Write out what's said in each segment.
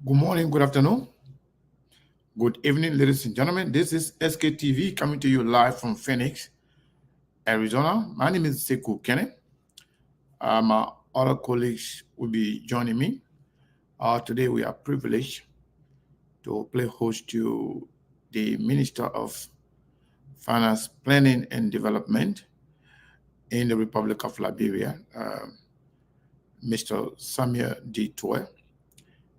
Good morning, good afternoon, good evening, ladies and gentlemen. This is SKTV coming to you live from Phoenix, Arizona. My name is Sekou Kene. My other colleagues will be joining me. Today we are privileged to play host to the Minister of Finance, Planning and Development in the Republic of Liberia, Mr. Samuel Tweah.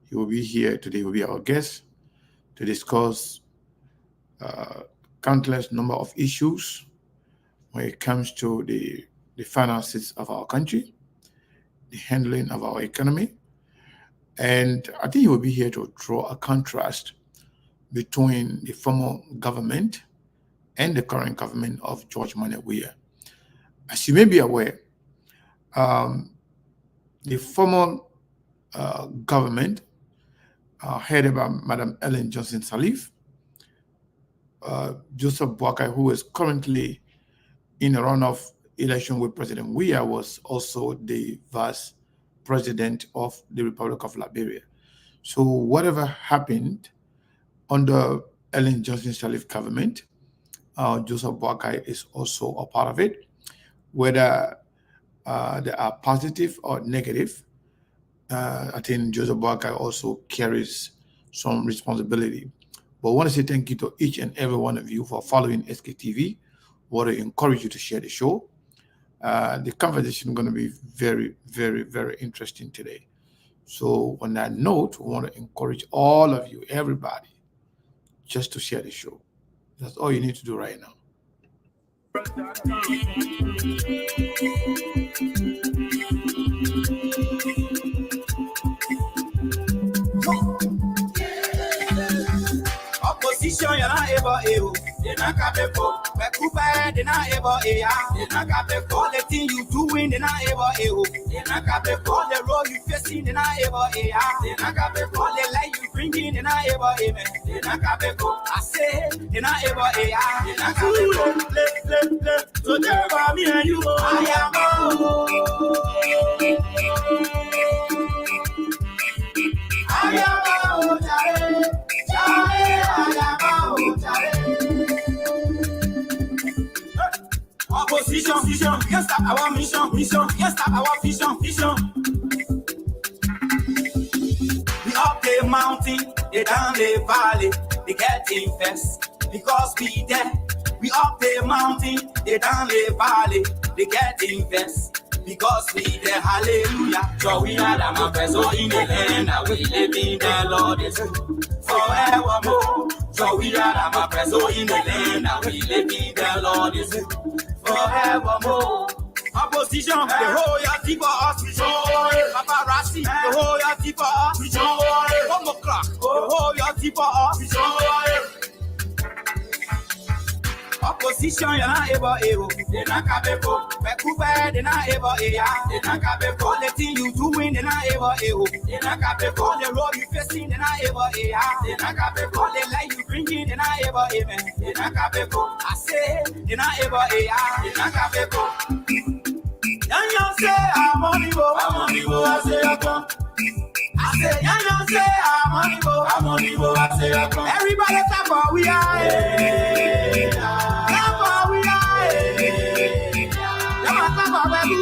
He will be here today, he will be our guest to discuss countless number of issues when it comes to the finances of our country, the handling of our economy. And I think he will be here to draw a contrast between the former government and the current government of George Weah. As you may be aware, the former government headed by Madam Ellen Johnson Sirleaf, Joseph Boakai, who is currently in a runoff election with President Weah, was also the vice president of the Republic of Liberia. So whatever happened under Ellen Johnson Sirleaf government, Joseph Boakai is also a part of it. Whether they are positive or negative, I think Joseph Boakai also carries some responsibility. But I want to say thank you to each and every one of you for following SKTV. I want to encourage you to share the show. The conversation is going to be very, very, very interesting today. So on that note, I want to encourage all of you, everybody, just to share the show. That's all you need to do right now. Opposition, you're not able to. They're not capable. They're not able to. They're not capable. All the things you doing, they're not able to. They're not capable. All the road you facing, they're not able to. They're not capable. All the light you bringing, they're not able to. They're not capable. I say, they're not able to. They're not capable. So they're about me and you. I am Opposition, can't stop our mission, can't stop our vision. We up the mountain, they down the valley, they getting first because we there. We up the mountain, they down the valley, they getting first because we there. Hallelujah. So we are the Mapeso in the land, and we live in the Lord is forevermore. So we are the Mapeso in the land, and we live in the Lord is forevermore. Opposition, the whole yard for us, we joy. Paparazzi, the whole yard for us, we joy. 1 o'clock, the whole yard for us, we joy. Opposition, you're not able to. They're not capable. They're not able to. They're not capable. All the things you doing, they're not able to. They're not capable. All the road you facing, they're not able to. They're not capable. All the light you bringing, they're not able to. They're not capable. I say, they're not able to. They're not capable. Then you say, I'm on the go. I say, I come. I say, you say, I'm on the go. I say, I come. Everybody clap for we are. Clap for we are. Yama clap for baby.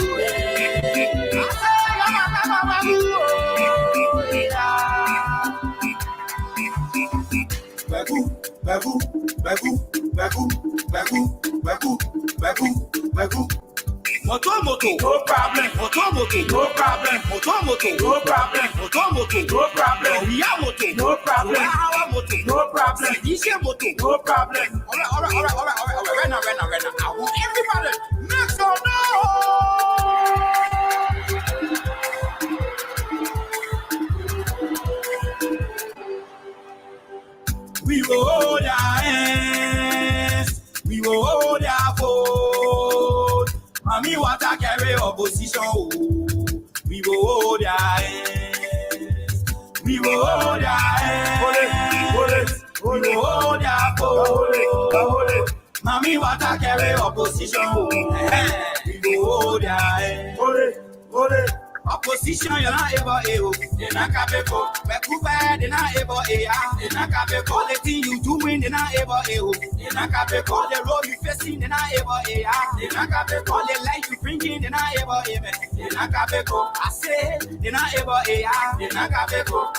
I say, yama clap for baby. Bagu. Moto, no problem. Moto, no problem. No problem. We are moto, no problem. We are our moto, no problem. This is moto, no problem. All right. Right now. I want everybody make some noise. We will hold our hands. We will hold our vote. Mommy, what I carry opposition. We will hold our hands. We will hold our hands. We will hold our vote. Mommy, what I carry opposition. We will hold our hands. Opposition, you're not able, they're not capable. Bakuba, they're not able, they're not capable. The thing you doing, they're not able, they're not capable. The road you facing, they're not able, they're not capable. The life you bringing, they're not able, they're not capable. I say, they're not able, they're not capable.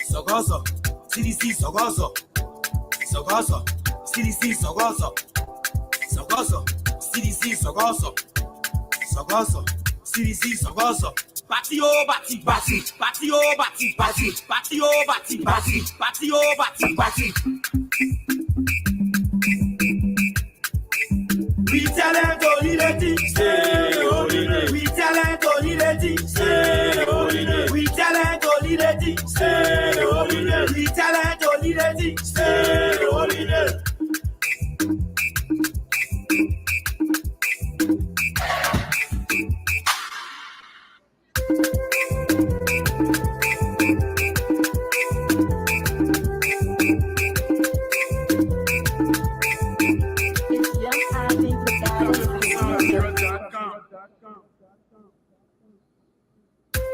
Sogoso, CDC Sogoso, Sogoso, CDC Sogoso, Sogoso, CDC Sogoso, Sogoso, CDC Sogoso. Patio, bati, bati, patio, bati, bati, patio, bati, bati, patio, bati, bati. We tell them to lead the team, say holy. We tell them to lead the team, say holy. We tell them to lead the team, say holy. We tell them to lead the team, say holy.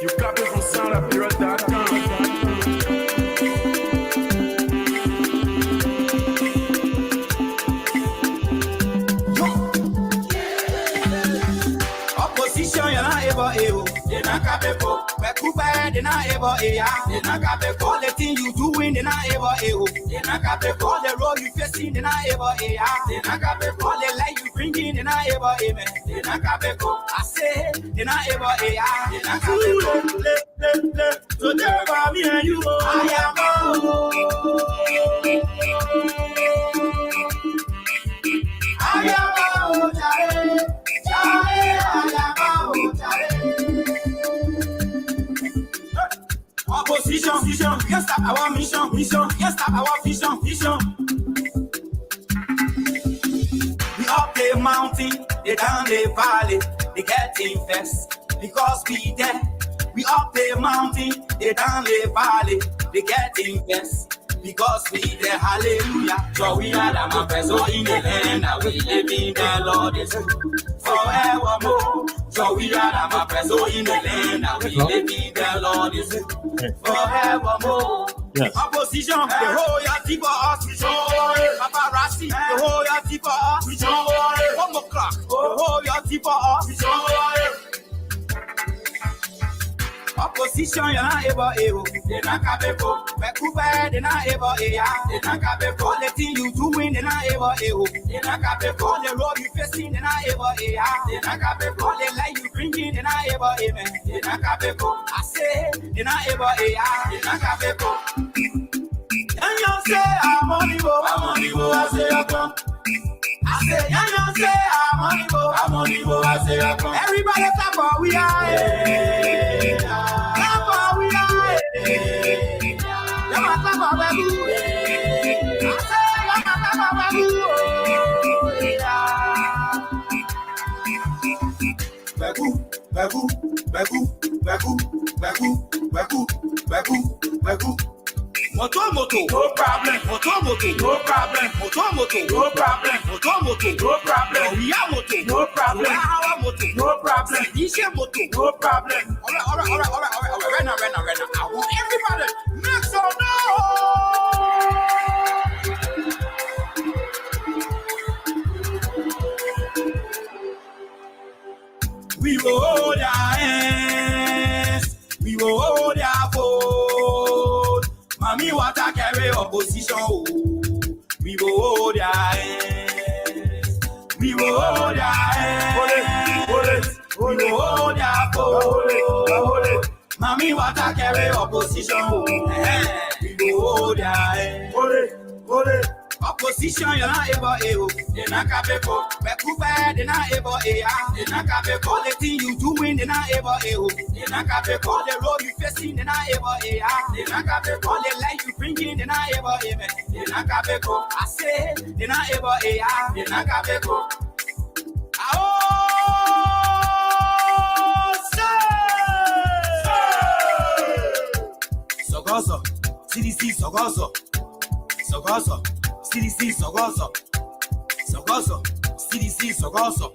You copy from soundaperiod.com. Opposition, you're not able, they're not capable. Bakuba, they're not able, they're not capable. The thing you doing, they're not able, they're not capable. The road you facing, they're not able, they're not capable. The life you bringing, they're not able, they're not capable. I say, they're not able, they're not capable. So there by me and you, I am Opposition, vision, can't stop our mission, can't stop our vision. We up the mountain, they down the valley, they getting fast because we there. We up the mountain, they down the valley, they getting fast because we there. Hallelujah. So we are the Mafezo in the land that we live in. The Lord is forevermore. So we are the Mafezo in the land that we live in. The Lord is forevermore. Yes. Opposition, the whole yard for us, we show paparazzi, the whole yard for us, we show 1 o'clock, the whole yard for us, we show. Opposition, you're not able, they're not capable. Bakuba, they're not able, they're not capable. The thing you doing, they're not able, they're not capable. The road you facing, they're not able, they're not capable. The life you bringing, they're not able, they're not capable. I say, they're not able, they're not capable. And you say, I'm on the go, I say, I come. I say, and you say, I'm on the go, I say, I come. Everybody clap for we are, clap for we are, you must clap for we I say, you must clap for we Moto, no problem. Moto, no problem. Moto, no problem. Moto, no problem. We are moto, no problem. Our moto, no problem. This is moto, no problem. All right. Right now. I want everybody make some noise. We will hold our hands. We will hold our vote. Mommy, what I carry opposition, we will hold your hands. We will hold your hands. We will hold your vote. Mommy, what I carry opposition, we will hold your hands. Opposition, you're not able, they're not capable. Bakuba, they're not able, they're not capable. The thing you doing, they're not able, they're not capable. The road you facing, they're not able, they're not capable. The life you bringing, they're not able, they're not capable. I say, they're not able, they're not capable. Sogoso, CDC Sogoso, CDC Sogoso. Sogoso, CDC, Sogoso,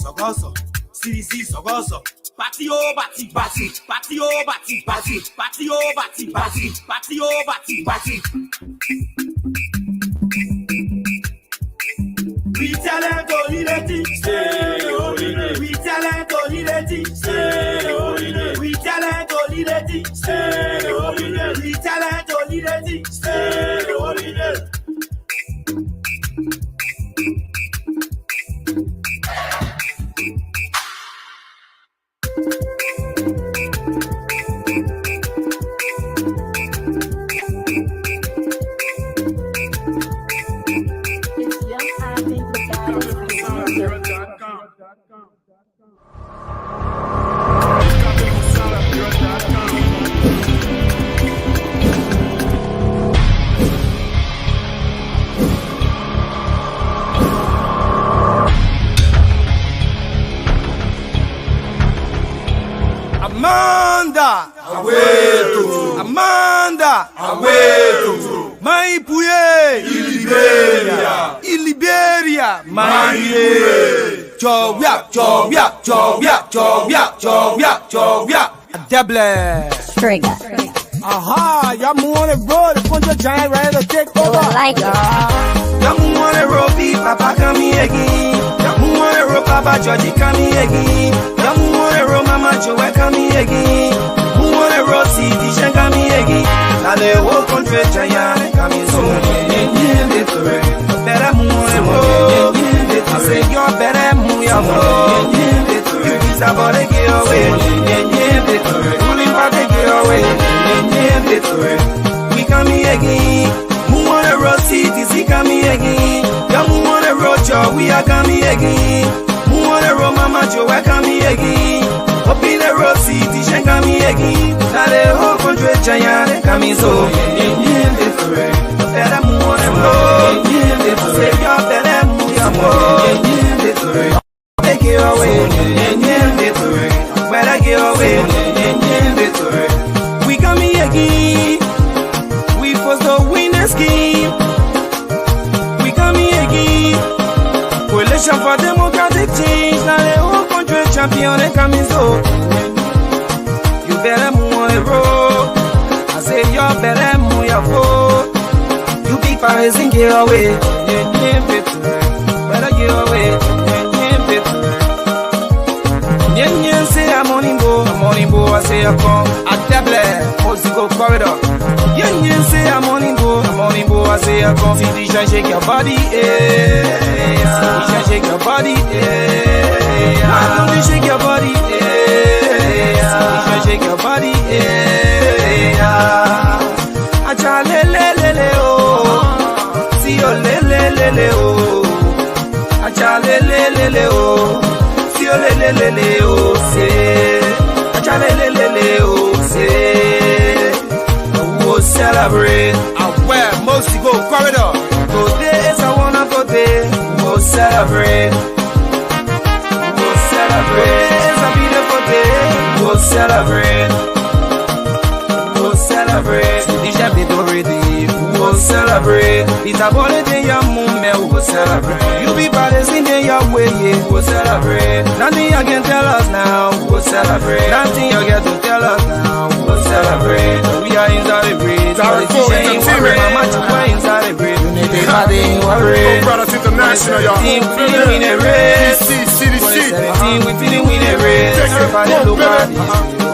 Sogoso, CDC, Sogoso. Patio, bati, bati, patio, bati, bati, patio, bati, bati, patio, bati, bati. We tell him to lead it, stay holy. We tell him to lead it, stay holy. We tell him to lead it, stay holy. We tell him to lead it, stay holy. Amanda, Aweto, Amanda, Aweto, Maipuye, Liberia, Liberia, Maipuye, Jovia, Jovia, Jovia, Jovia, Jovia, Jovia, Deble. Trigger. Aha, y'all move on the road, the punch giant ready to take over. Like it. Y'all move on the road, beat Papa come here again. Y'all move on the road, Papa Georgie come here again. Y'all move on the road, Mama Joe come here again. Move on the road, see Tisha come here again. Now the whole country giant come here so better move on the road. I say you better move your road. You kids about to get away. Pulling back to get away. We come here again. Move on the road, see come here again. Yeah, move on the road, Joe, we are coming again. Move on the road, Mama Joe, we come here again. Up in the road, see Tisha come here again. Now the whole country giant coming so. Better move on the road. Say you better move your road. Take it away. Better get away. We come here again. We force the win the scheme. We come here again. Coalition for democratic change. Now the whole country champion they coming so. You better move on the road. I say you better move your road. You big Paris and get away. Better get away. Yen say I'm on Imbo, I say I come at Deble, Osigo corridor. Yen say I'm on Imbo, I say I come. See Tisha shake your body, Tisha shake your body, Don't shake your body, Tisha shake your body, Acha le oh, see your le oh, Acha le oh. Le oh say, le oh say, we'll celebrate. And where most go corridor. Today is a wonderful day. We'll celebrate. We'll celebrate. It's a beautiful day. We'll celebrate. We'll celebrate. Déjà bientôt ready. We'll celebrate. It's a bonne day, your moment. We'll celebrate. You be brothers in your way, yeah. We'll celebrate. Nothing you can tell us now. We'll celebrate. Nothing you get to tell us now. We'll celebrate. We are inside the bridge. Mama, you are inside the bridge. Nobody ain't worried. Brothers International, y'all. We feeling win a race. CDC. We feeling win a race. Everybody look at this.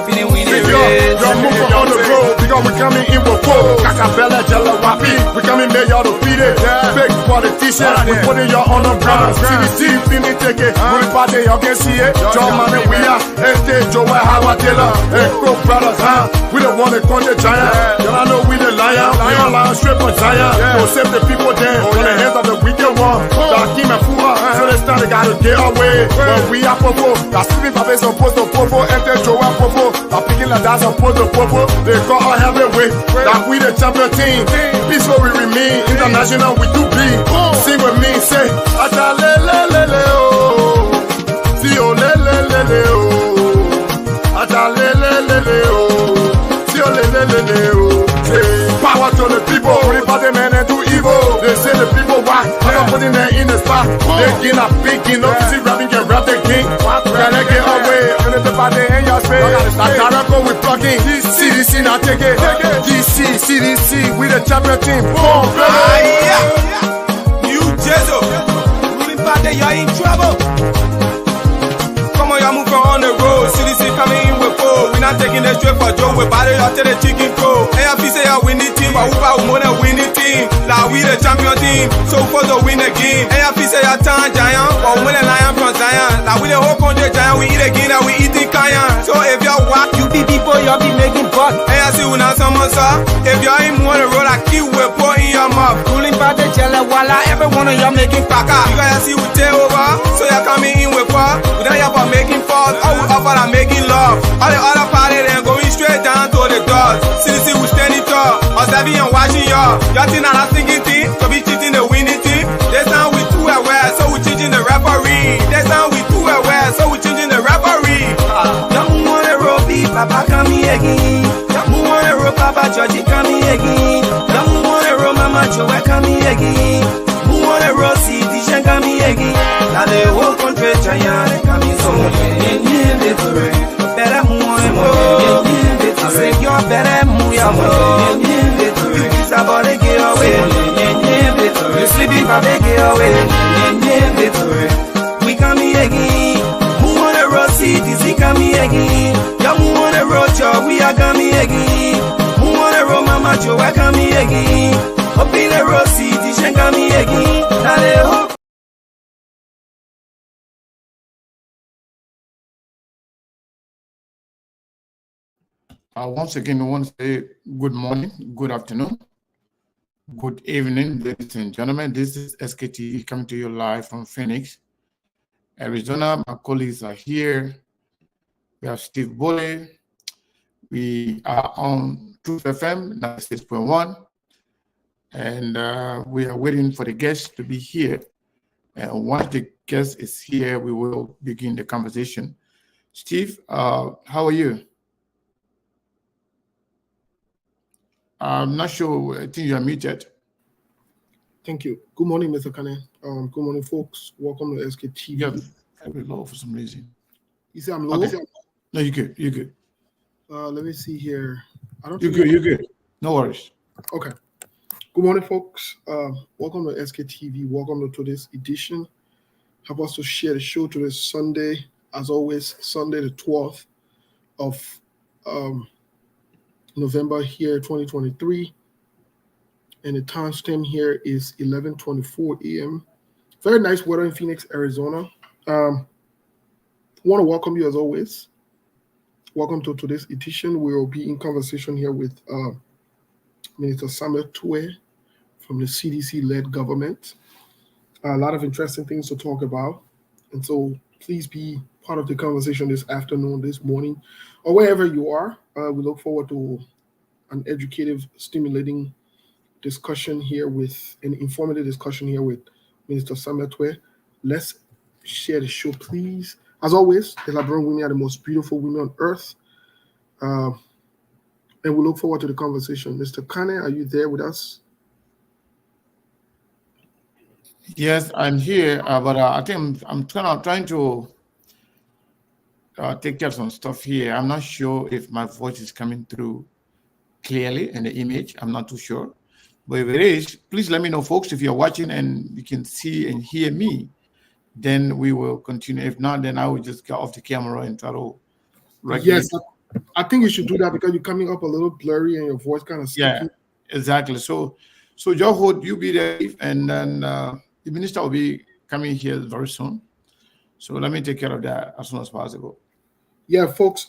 Feeling win a race. Y'all moving on the road because we coming in with four. Kakabella, Jella, Wapi. We coming there, y'all to beat it. Big politicians, we putting y'all on the ground. CDC, feeling take it. We party, y'all can see it. John Money, we are. Este, Joe, Howard Taylor. Echo Brothers, huh? We the one that call the giant. Y'all know we the lion. We all lion straight for Zion. We'll save the people then from the hands of the wicked one. Dakim and Fua. So this time they gotta get away. But we are Popo. That's sleeping Papa is supposed to Popo. Enter Joe and Popo. I'm picking like that's supposed to Popo. They call our heavyweight. That we the champion team. Peaceful we remain. International we do be. Sing with me, say Acha le le le le oh. Si oh le le le le oh. Acha le le le le oh. Si oh le le le le oh. Power to the people, everybody man and do evil. They say the people why I'm putting them in the spot. Papa, they get a picking. No, see rapping, get rap the king. Better get away. And it's about the end, y'all say. Like Caraco, we plugging. CDC, now take it. DC, CDC, we the champion team. Boom, You Jezo, ruling party, you're in trouble. Come on, you're moving on the road. CDC coming in with four. We're not taking the straight for Joe. We're battle out to the chicken crow. AFC say I win the team, but who about more than win the team? Now we the champion team, so for to win the game. AFC say I turn giant, but win a lion from Zion. Now we the whole country giant, we eat again and we eating Kayan. So if you're walk, you be people, you'll be making buck. AFC will not summon, sir. If you're in one road, I keep with pour in your mouth. Ruling by the jelly, voila, every one of y'all making paka. You guys see we take over, so you're coming in with power. We don't have making falls, all we offer are making love. All the other parties then going straight down to the doors. CDC we standing tall, observing and watching y'all. Y'all think that I'm thinking team, so be cheating the winning team. This time we too aware, so we changing the referee. This time we too aware, so we changing the referee. Y'all wanna roll beef, Papa coming again. Y'all wanna roll Papa Georgie coming again. Y'all wanna roll Mama Joe coming again. Who wanna roll CDC coming again. Now the whole country giant coming so better move I say you're better move your you kiss about to get away. You sleeping for the get away. We coming again. Who wanna roll CDC coming again. Y'all who wanna roll Joe, we are coming again. Who wanna roll Mama Joe, we're coming again. Up in the roll CDC coming again. Now they hope. Once again, we want to say good morning, good afternoon, good evening, ladies and gentlemen. This is SKT coming to you live from Phoenix, Arizona. My colleagues are here. We have Steve Boley. We are on Truth FM 96.1, and we are waiting for the guest to be here. And once the guest is here, we will begin the conversation. Steve, how are you? I'm not sure. I think you are muted. Thank you. Good morning, Mr. Kane. Good morning, folks. Welcome to SKTV. Yeah, very low for some reason. You say I'm low? Okay. No, you're good. You're good. Let me see here. You're good. You're good. No worries. Okay. Good morning, folks. Welcome to SKTV. Welcome to today's edition. Help us to share the show today, Sunday, as always, Sunday the 12th of November here, 2023, and the timestamp here is 11:24 a.m. Very nice weather in Phoenix, Arizona. Want to welcome you as always. Welcome to today's edition. We will be in conversation here with Minister Samuel Tweah from the CDC-led government. A lot of interesting things to talk about, and so please be part of the conversation this afternoon, this morning, or wherever you are. We look forward to an educative, stimulating discussion here with an informative discussion here with Minister Samuel Tweah. Let's share the show, please. As always, the Liberian women are the most beautiful women on earth. And we look forward to the conversation. Mr. Kane, are you there with us? Yes, I'm here, but I think I'm trying to take care of some stuff here. I'm not sure if my voice is coming through clearly in the image. I'm not too sure. But if it is, please let me know, folks. If you're watching and you can see and hear me, then we will continue. If not, then I will just get off the camera and try to regulate. Yes, I think you should do that because you're coming up a little blurry and your voice kind of sticky. Yeah, exactly. So Joe Hood, you be there, and then the minister will be coming here very soon. So let me take care of that as soon as possible. Yeah, folks,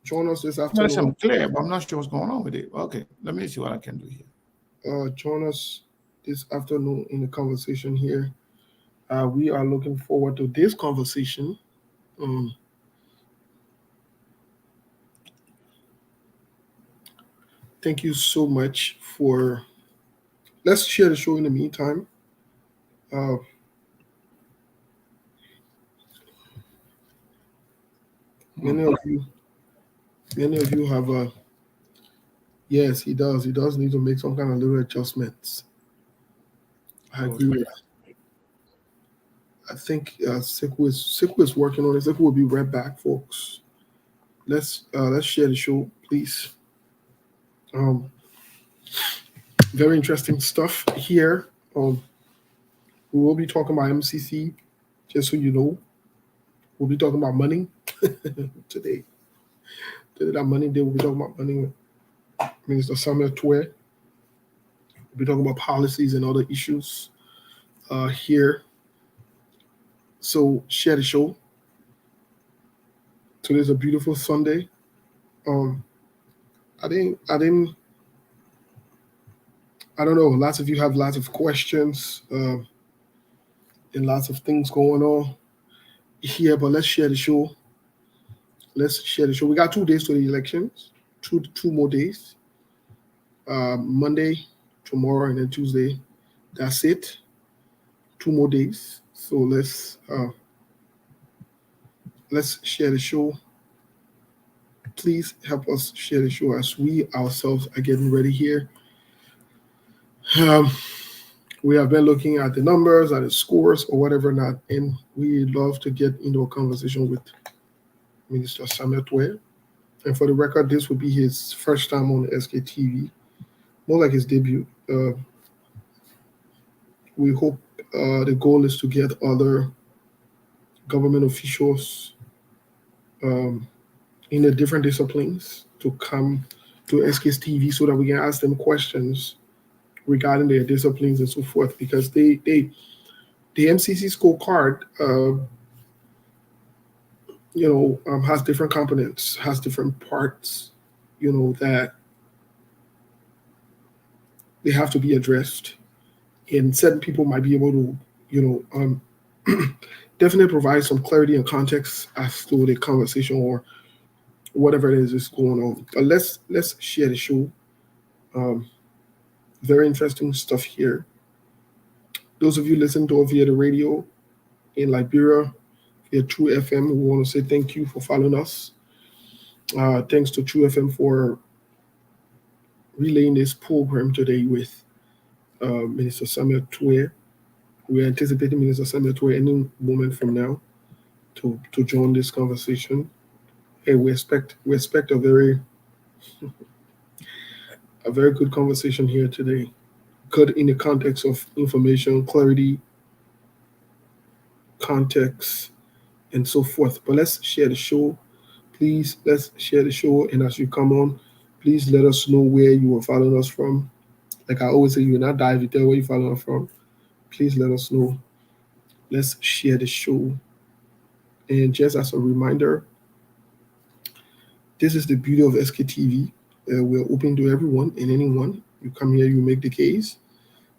join us this afternoon. Yes, I'm clear, but I'm not sure what's going on with it. Okay, let me see what I can do here. Join us this afternoon in the conversation here. We are looking forward to this conversation. Thank you so much for. Let's share the show in the meantime. Many of you have yes, he does. He does need to make some kind of little adjustments. I agree with that. I think Sekou is working on it. Sekou will be right back, folks. Let's share the show, please. Very interesting stuff here. We will be talking about MCC, just so you know. We'll be talking about money today. That money day, we'll be talking about money with Minister Samuel Tweah. We'll be talking about policies and other issues here. So share the show. Today's a beautiful Sunday. I don't know. Lots of you have lots of questions and lots of things going on here, but let's share the show. Let's share the show. We got 2 days to the elections, two more days. Monday, tomorrow, and then Tuesday. That's it. 2 more days. So let's share the show. Please help us share the show as we ourselves are getting ready here. We have been looking at the numbers, at the scores, or whatever not, and we love to get into a conversation with Minister Samuel Tweah. And for the record, this will be his first time on SKTV, more like his debut. We hope the goal is to get other government officials in the different disciplines to come to SKTV so that we can ask them questions regarding their disciplines and so forth, because the MCC scorecard, has different components, has different parts, that they have to be addressed, and certain people might be able to, definitely provide some clarity and context as to the conversation or whatever it is going on. But let's share the show. Very interesting stuff here. Those of you listening to us via the radio in Liberia, via True FM, we want to say thank you for following us. Thanks to True FM for relaying this program today with Minister Samuel Tweah. We're anticipating Minister Samuel Tweah any moment from now to join this conversation. Hey, we expect a very good conversation here today. Good in the context of information, clarity, context, and so forth. But let's share the show. Please, let's share the show. And as you come on, please let us know where you are following us from. Like I always say, you will not die if you tell where you're following us from. Please let us know. Let's share the show. And just as a reminder, this is the beauty of SKTV. We're open to everyone and anyone. You come here, you make the case,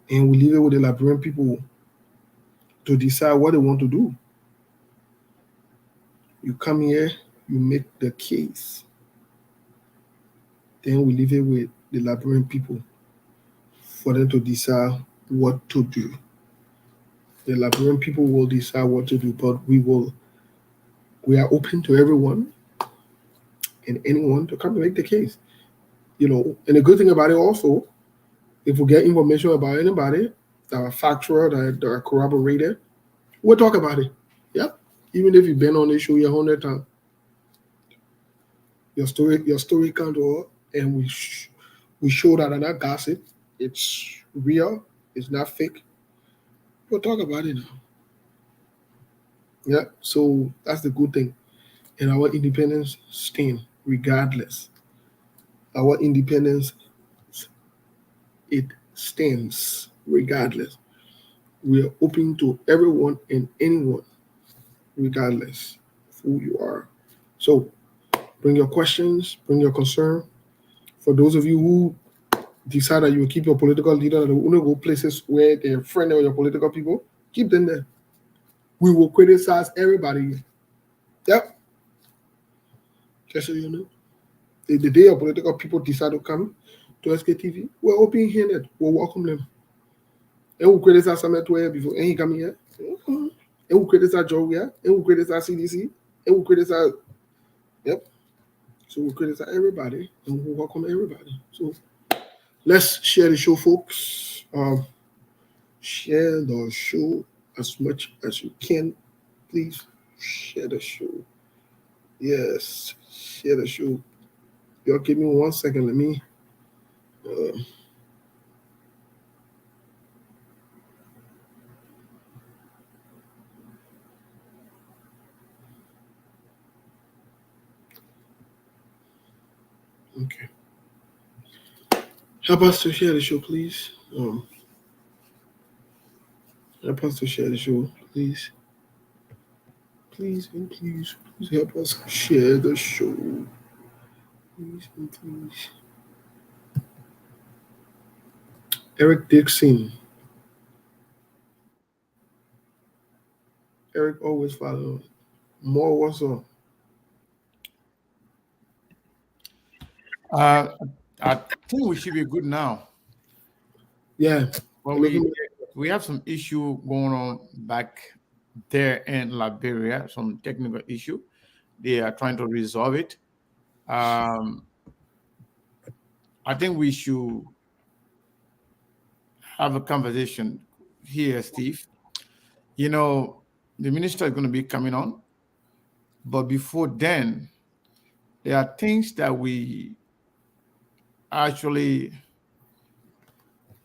and we leave it with the Liberian people to decide what they want to do. You come here, you make the case. Then we leave it with the Liberian people for them to decide what to do. The Liberian people will decide what to do, but we are open to everyone and anyone to come and make the case. And the good thing about it also, if we get information about anybody that are factual, that are corroborated, we'll talk about it. Yep. Even if you've been on this show 100 times, your story comes to us, and we show that are not gossip. It's real. It's not fake. We'll talk about it now. Yeah. So that's the good thing. And our independence stand regardless. Our independence, it stands regardless. We are open to everyone and anyone, regardless of who you are. So bring your questions, bring your concern. For those of you who decide that you will keep your political leader, that will go places where they're friendly with your political people, keep them there. We will criticize everybody. Yep. Just so you know. The day of political people decide to come to SKTV, we're open-handed. We'll welcome them. And we'll criticize Samuel Tweah before he come here. And we'll criticize Georgia. And we'll criticize CDC. And we'll criticize, yep. So we'll criticize everybody and we'll welcome everybody. So let's share the show, folks. Share the show as much as you can. Please share the show. Yes, share the show. Y'all give me 1 second. Let me. Okay. Help us to share the show, please. Help us to share the show, please. Please and please help us share the show. Please and please. Eric Dixon. Eric always follow. More what's up? I think we should be good now. Yeah. Well, we have some issue going on back there in Liberia, some technical issue. They are trying to resolve it. I think we should have a conversation here, Steve. You know, the minister is going to be coming on, but before then, there are things that we actually,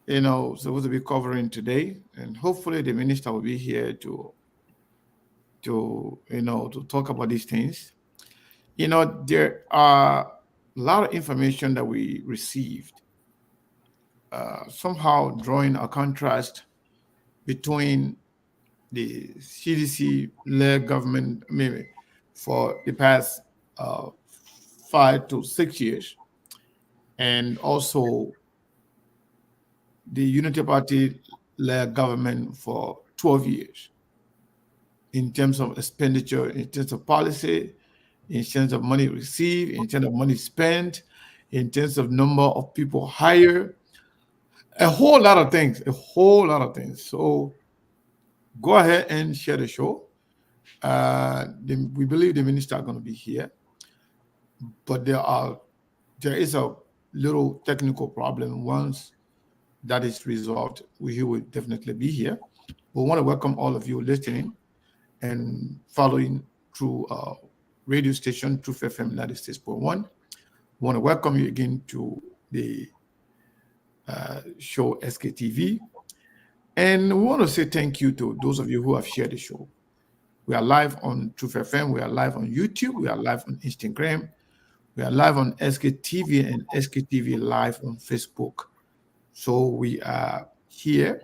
supposed to be covering today, and hopefully the minister will be here to talk about these things. There are a lot of information that we received, somehow drawing a contrast between the CDC-led government, maybe for the past 5 to 6 years, and also the Unity Party-led government for 12 years, in terms of expenditure, in terms of policy, in terms of money received, in terms of money spent, in terms of number of people hired, a whole lot of things. So go ahead and share the show. We believe the minister is going to be here, but there is a little technical problem. Once that is resolved, he will definitely be here. We want to welcome all of you listening and following through radio station Truth FM 96.1. We want to welcome you again to the show SKTV. And we want to say thank you to those of you who have shared the show. We are live on Truth FM. We are live on YouTube. We are live on Instagram. We are live on SKTV and SKTV Live on Facebook. So we are here,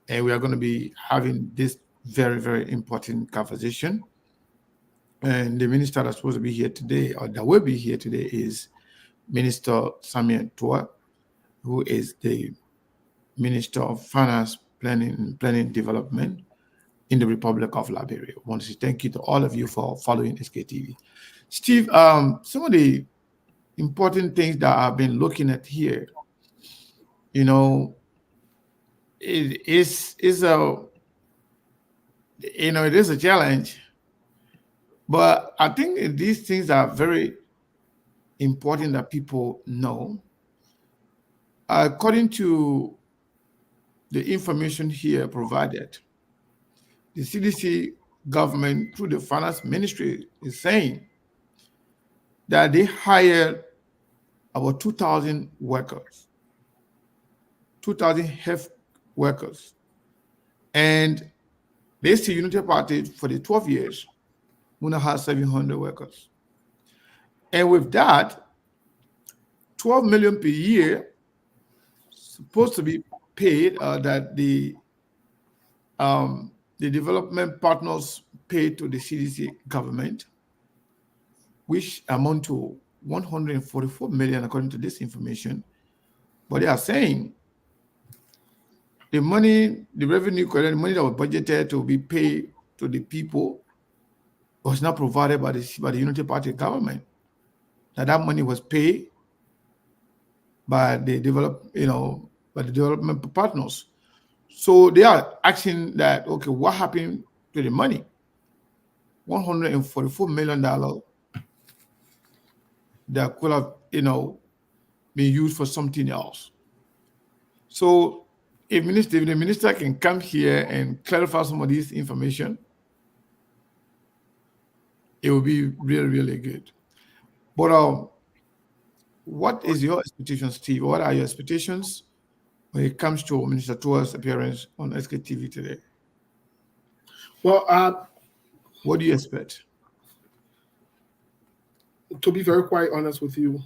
and we are going to be having this very, very important conversation. And the minister that's supposed to be here today, or that will be here today, is Minister Samuel Tweah, who is the Minister of Finance, Planning Development in the Republic of Liberia. I want to say thank you to all of you for following SKTV. Steve, some of the important things that I've been looking at here, it is a challenge, but I think these things are very important that people know. According to the information here provided, the CDC government, through the finance ministry, is saying that they hired about 2,000 workers, 2,000 health workers. And they see Unity Party for the 12 years, we're going to have 700 workers. And with that, 12 million per year supposed to be paid, that the development partners pay to the CDC government, which amount to 144 million according to this information. But they are saying the money, the revenue, the money that was budgeted to be paid to the people was not provided by the Unity Party government. That money was paid by the development partners. So they are asking that, okay, what happened to the money? $144 million that could have, been used for something else. So if the minister can come here and clarify some of this information, it will be really, really good. But what is your expectation, Steve? What are your expectations when it comes to Minister Tweah's appearance on SKTV today? Well, what do you expect? To be very quite honest with you,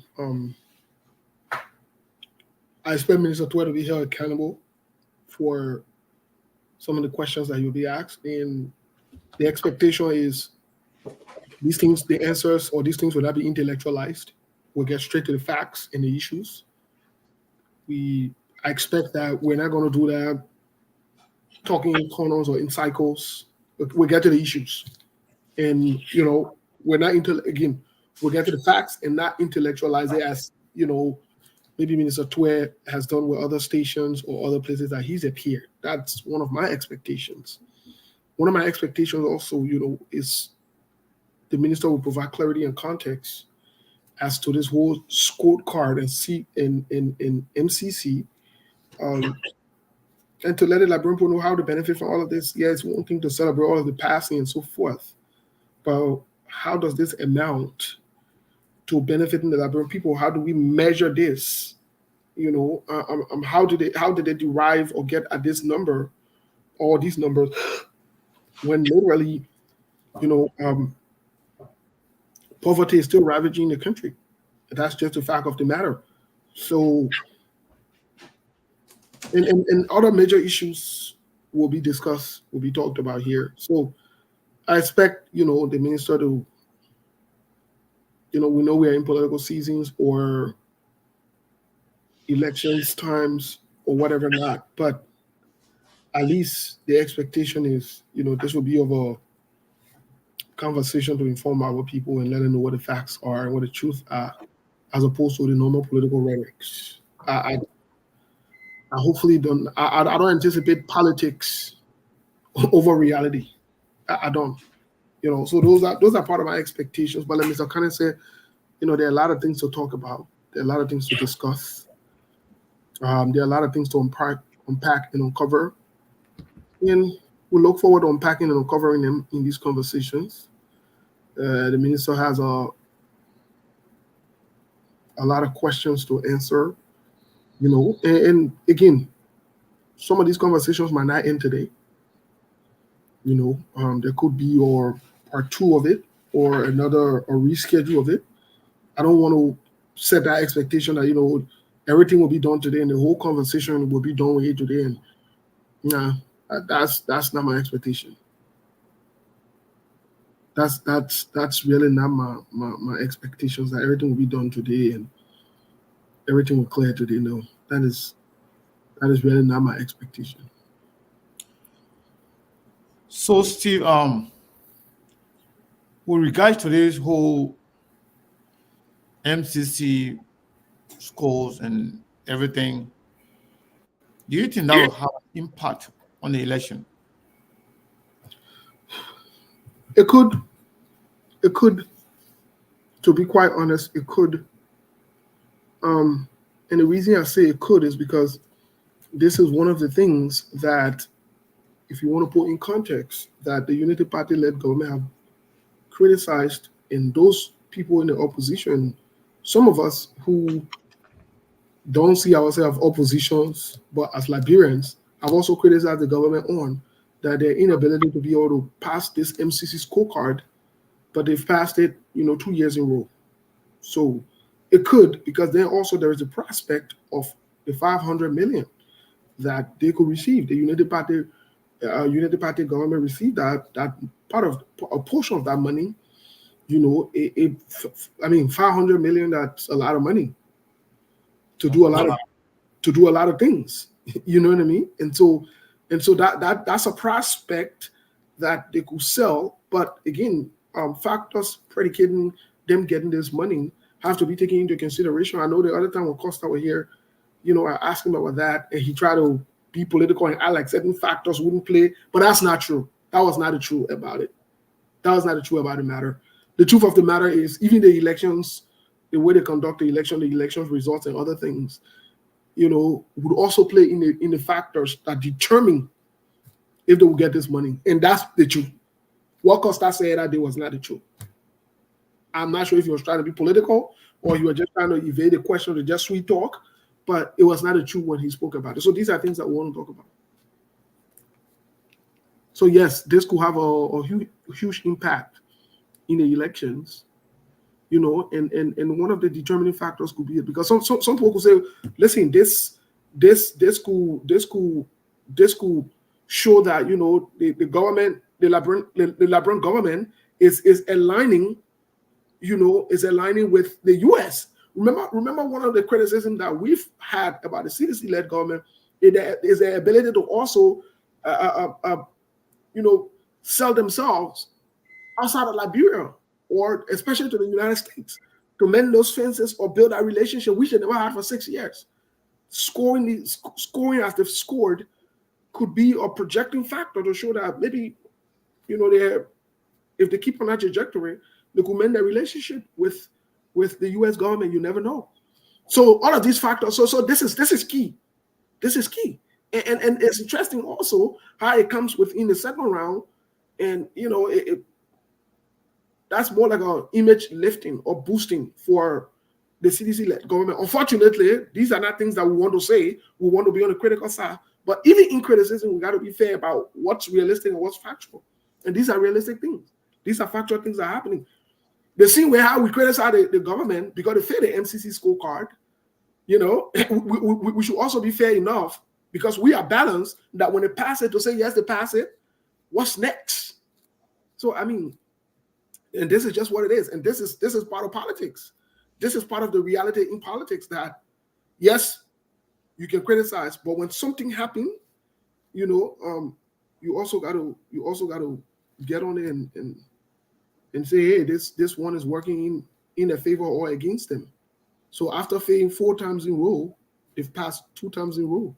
I expect Minister Tweah to be held accountable for some of the questions that you'll be asked. And the expectation is these things, the answers or these things will not be intellectualized. We'll get straight to the facts and the issues. I expect that we're not going to do that talking in corners or in cycles. We'll get to the issues. And, we're not again, we'll get to the facts and not intellectualize it as, maybe Minister Tweah has done with other stations or other places that he's appeared. That's one of my expectations. One of my expectations also, is the minister will provide clarity and context as to this whole scorecard and MCC, and to let the Liberian people know how to benefit from all of this. Yeah, it's one thing to celebrate all of the passing and so forth, but how does this amount to benefiting the Liberian people? How do we measure this? How did they derive or get at this number, all these numbers, when literally, poverty is still ravaging the country. That's just a fact of the matter. So, and other major issues will be discussed, will be talked about here. So I expect, the minister to, we know we are in political seasons or elections times or whatever not, but at least the expectation is, this will be of a conversation to inform our people and let them know what the facts are and what the truth are, as opposed to the normal political rhetorics. I hopefully don't. I don't anticipate politics over reality. I don't. So those are part of my expectations. But like Mr. Cannon said, there are a lot of things to talk about. There are a lot of things to discuss. There are a lot of things to unpack and uncover. And we look forward to unpacking and uncovering them in these conversations. The minister has a lot of questions to answer, and again, some of these conversations might not end today. There could be or part 2 of it or a reschedule of it. I don't want to set that expectation that, everything will be done today and the whole conversation will be done with it today. And that's not my expectation. That's really not my expectations that everything will be done today and everything will clear today. No, that is really not my expectation. So Steve, with regards to this whole MCC scores and everything, do you think that will have an impact on the election? It could, to be quite honest, it could. And the reason I say it could is because this is one of the things that, if you want to put in context, that the Unity Party-led government have criticized, and those people in the opposition, some of us who don't see ourselves oppositions, but as Liberians, have also criticized the government on that their inability to be able to pass this MCC scorecard, but they've passed it, 2 years in a row. So it could, because then also there is a prospect of the 500 million that they could receive. The Unity Party government received that part of a portion of that money. 500 million. That's a lot of money to do a lot of things. You know what I mean? And so that's a prospect that they could sell. But again, factors predicating them getting this money have to be taken into consideration. I know the other time when Costa was here, I asked him about that, and he tried to be political and act like certain factors wouldn't play, but that's not true. That was not the truth about it. That was not the truth about the matter. The truth of the matter is, even the elections, the way they conduct the elections results and other things, would also play in the factors that determine if they will get this money. And that's the truth. What Costa said that day was not the truth. I'm not sure if he was trying to be political or you were just trying to evade the question to just sweet talk, but it was not the truth when he spoke about it. So these are things that we want to talk about. So yes, this could have a huge impact in the elections, and one of the determining factors could be it, because some people could say, listen, this could show that the government, the Liberian government is aligning, is aligning with the U.S. Remember one of the criticisms that we've had about the CDC-led government is their ability to also sell themselves outside of Liberia, or especially to the United States, to mend those fences or build that relationship which they never had for 6 years. Scoring as they've scored could be a projecting factor to show that maybe, if they keep on that trajectory, they could mend their relationship with the U.S. government. You never know. So all of these factors. So this is key. This is key. And it's interesting also how it comes within the second round, and that's more like an image lifting or boosting for the CDC-led government. Unfortunately, these are not things that we want to say. We want to be on the critical side, but even in criticism, we got to be fair about what's realistic and what's factual. And these are realistic things. These are factual things that are happening. The same way how we criticize the government because they failed the MCC scorecard, we should also be fair enough, because we are balanced, that when they pass it, to say yes, they pass it, what's next? So and this is just what it is. And this is part of politics. This is part of the reality in politics, that yes, you can criticize, but when something happens, you also got to get on it and say, hey, this one is working in their favor or against them. So after failing 4 times in a row, they've passed 2 times in a row.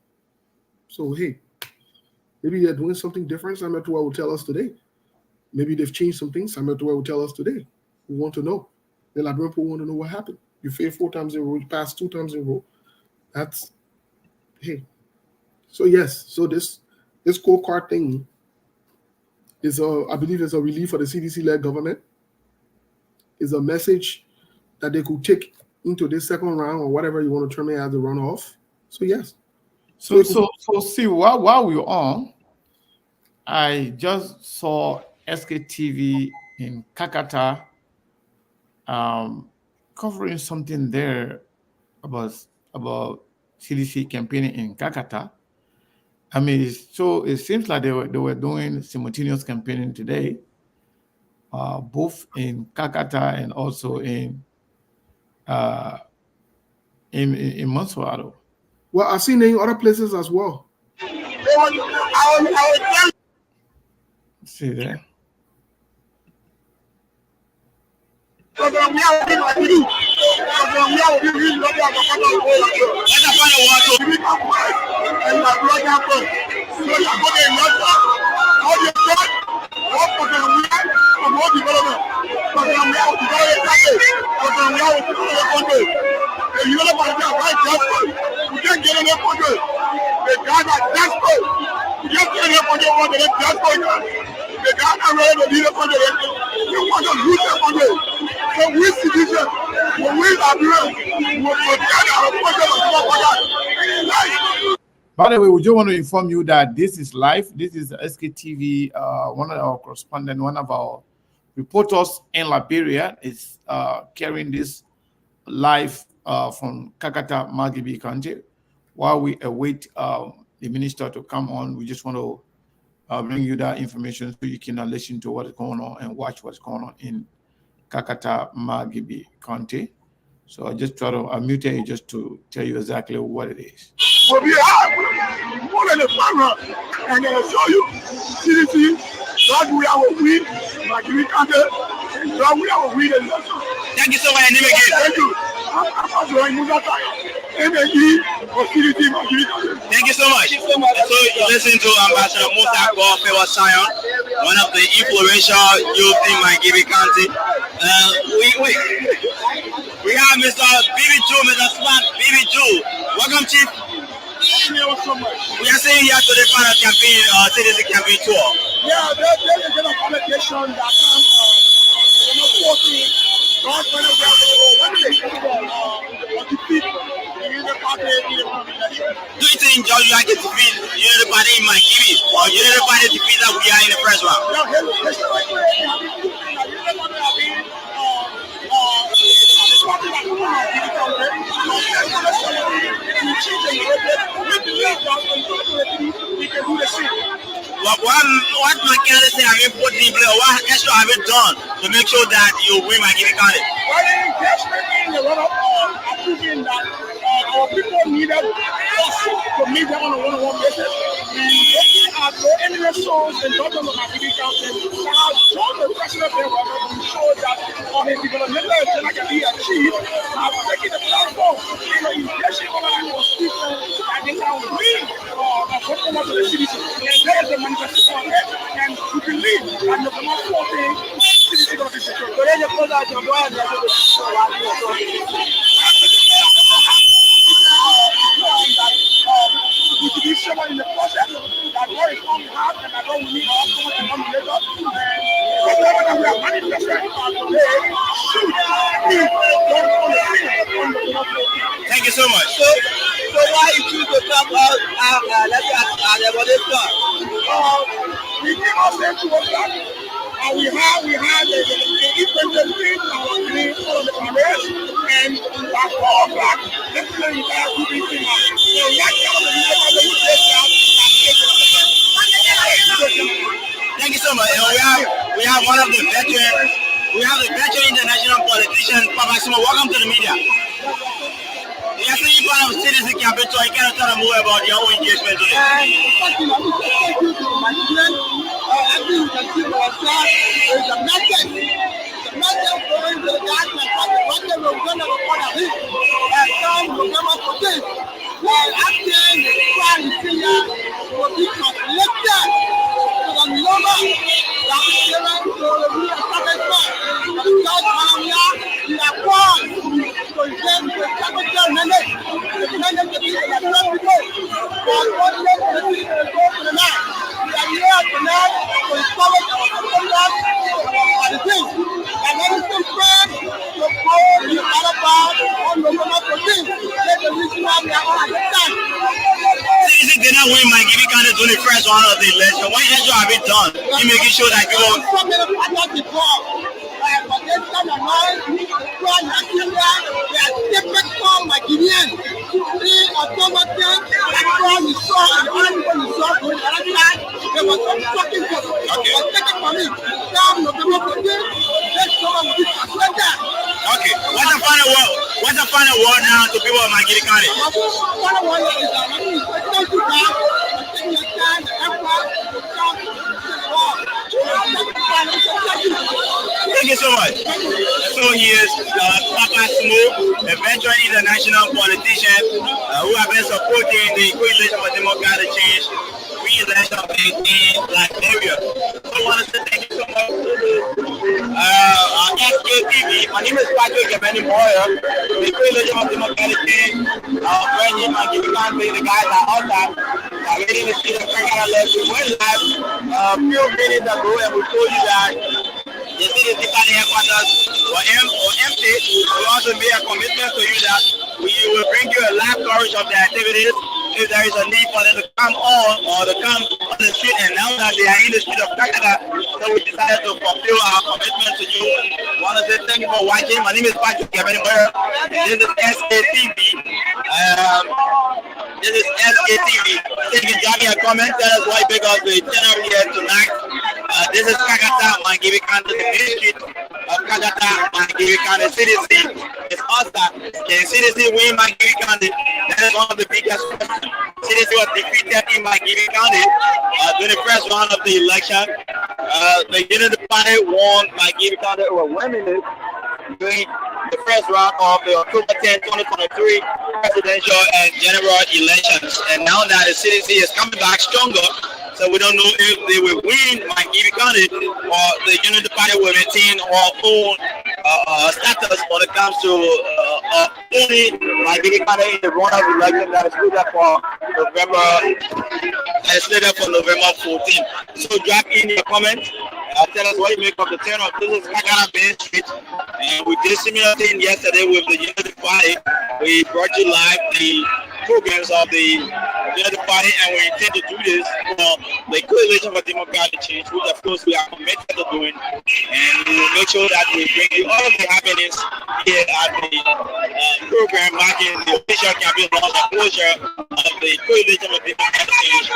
So, hey, maybe they're doing something different. Samuel Tweah will tell us today. Maybe they've changed some things. Samuel Tweah will tell us today. We want to know. The Liberian people want to know what happened. You failed 4 times in a row. You passed 2 times in a row. That's, hey. So, yes. So this scorecard thing is, I believe, is a relief for the CDC-led government. It's a message that they could take into this second round, or whatever you want to term it as, the runoff. So, yes. So see, while we were on, I just saw SKTV in Kakata covering something there about CDC campaigning in Kakata. I mean, so it seems like they were doing simultaneous campaigning today, both in Kakata and also in Monsuado. Well, I've seen it in other places as well. See there. By the way, we just want to inform you that this is live. This is SKTV. One of our correspondents, one of our reporters in Liberia is carrying this live from Kakata, Margibi County. While we await the minister to come on, we just want to bring you that information so you can listen to what is going on and watch what's going on in Kakata, Margibi County. So I just try to unmute it just to tell you exactly what it is. We'll be out more than a camera and show you CDC that we are with Margibi County, that we are with. Thank you so much. Thank you. I'm doing Thank you so much. So you listen to Ambassador Musa Fewa Sion, one of the influential youth in Margibi County. We have Mr. BB Joe, Mr. Smart BB Joe. Welcome, Chief. We are saying here to the final campaign, citizen campaign tour. Yeah, there's a kind of allegation that comes forcing God when they defeat the unity party in the election. Do you think George you to defeat unity party in Makiri or unity party defeat that we are in the first round? Yeah, there's a way they have been proving that unity party have been party that come out in the country. We believe that we can do the same. What mechanism have you put in place? What extra have you done to make sure that you win Makiri County? Well, the engagement in the run-up are proving that our people needed us to meet them on a one-on-one basis. And looking at the enemy souls in London of Makiri County, have shown the president there to show that on a developmental agenda can be achieved, have taken the platform in the engagement of our people and they can win a performance of the citizen. And there is a manifestation of it, and we believe that the November 14th, citizen is going to be secured. So then you close out your door and you're going to we should be someone in the process that God is on behalf and that God will need us so much to come later. And whatever that we are manifesting today should be done on the field. Thank you so much. So why you choose to talk about let's say at the evolution? We came out there to work that. We had the different things our green on the cameras and at 4 o'clock, let's say you guys will be doing that. So right now, thank you so much. We have one of the veteran. We have the veteran international politician, Papa Simo. Welcome to the media. You are saying part of citizen campaign, so I cannot tell them more about your own engagement today. Thank you to my children. Every you can see ourselves is a message. The message going to the guys and what they were going to report at least. And some November 14th. Acting the crime in Syria will be translated to the number that is given to the real establishment. The judge Malamia, we are born to engage the capital mandate. The mandate to be the people. And what they to go to the night. We are here tonight to establish our supporters and the things. And everything friends to go to the other part on November 14th. Let the reason why we are all at the time. Citizen did not win Makiri County during the first round of the election. What extra have you done in making sure that people... Okay, what's the final word now to people of Makiri County? Thank you so much. So he is Papa Smo, a veteran international politician who has been supporting the Coalition for Democratic Change re-election in Liberia. I want to say thank you so much to SKTV. My name is Patrick Moyer, the Coalition for Democratic Change. Brendan Makiri County, the guys are outside. Ready to see the Kakara left. We went live a few minutes ago and we told you that the city party headquarters were empty. We also made a commitment to you that we will bring you a live coverage of the activities if there is a need for them to come on or to come on the street. And now that they are in the street of Kakara, so we decided to fulfill our commitment to you. I want to say thank you for watching. My name is Patrick Moyer. This is SKTV. This is SKTV. So you can drop me a comment, tell us why you pick up the channel here tonight. This is Kakata, Makiri County, the main street of Kakata, Makiri County, CDC. It's us that can CDC win Makiri County. That is one of the biggest questions. CDC was defeated in Makiri County during the first round of the election. The Unity Party won Makiri County overwhelmingly during the first round of the October 10, 2023 presidential and general elections. And now that the CDC is coming back stronger, so we don't know if they will win Makiri County or the Unity Party will maintain our own status when it comes to only my giving kind of in the runoff election that is slated for November 14th. So drop in your comment. Tell us what you make of the turn of this is Kakana Main Street. And we did similar thing yesterday with the Unity Party. We brought you live the programs of the Unity Party, and we intend to do this for the Coalition for Democratic Change, which of course we are committed to doing. And we will make sure that we bring you all of the happenings here at the program marking the official campaign launch and closure of the Coalition for Democratic Change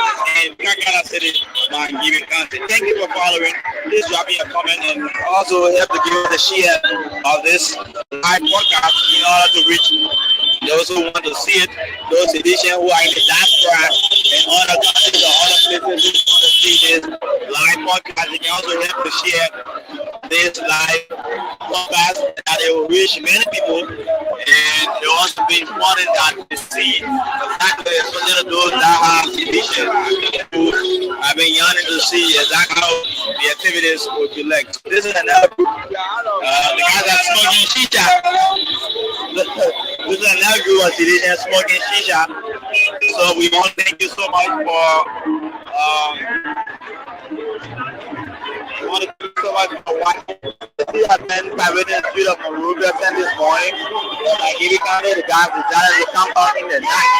in Kakana City, Mangibi County. Thank you for following. Please drop me a comment and also help to give us a share of this live podcast in order to reach those who want to see it, those editions who are in the diaspora and other countries or other places who want to see this live podcast. You can also help to share this live podcast that it will reach many people, and it also be important that we see exactly those that have editions who have been yearning to see exactly how the activities will be like. So this is another group. The guys are smoking shisha. This is another group of citizens smoking shisha. So we want to thank you so much for watching. We have been private in the street of Monrovia this morning. I gave you kind of the guys decided to come out in the night.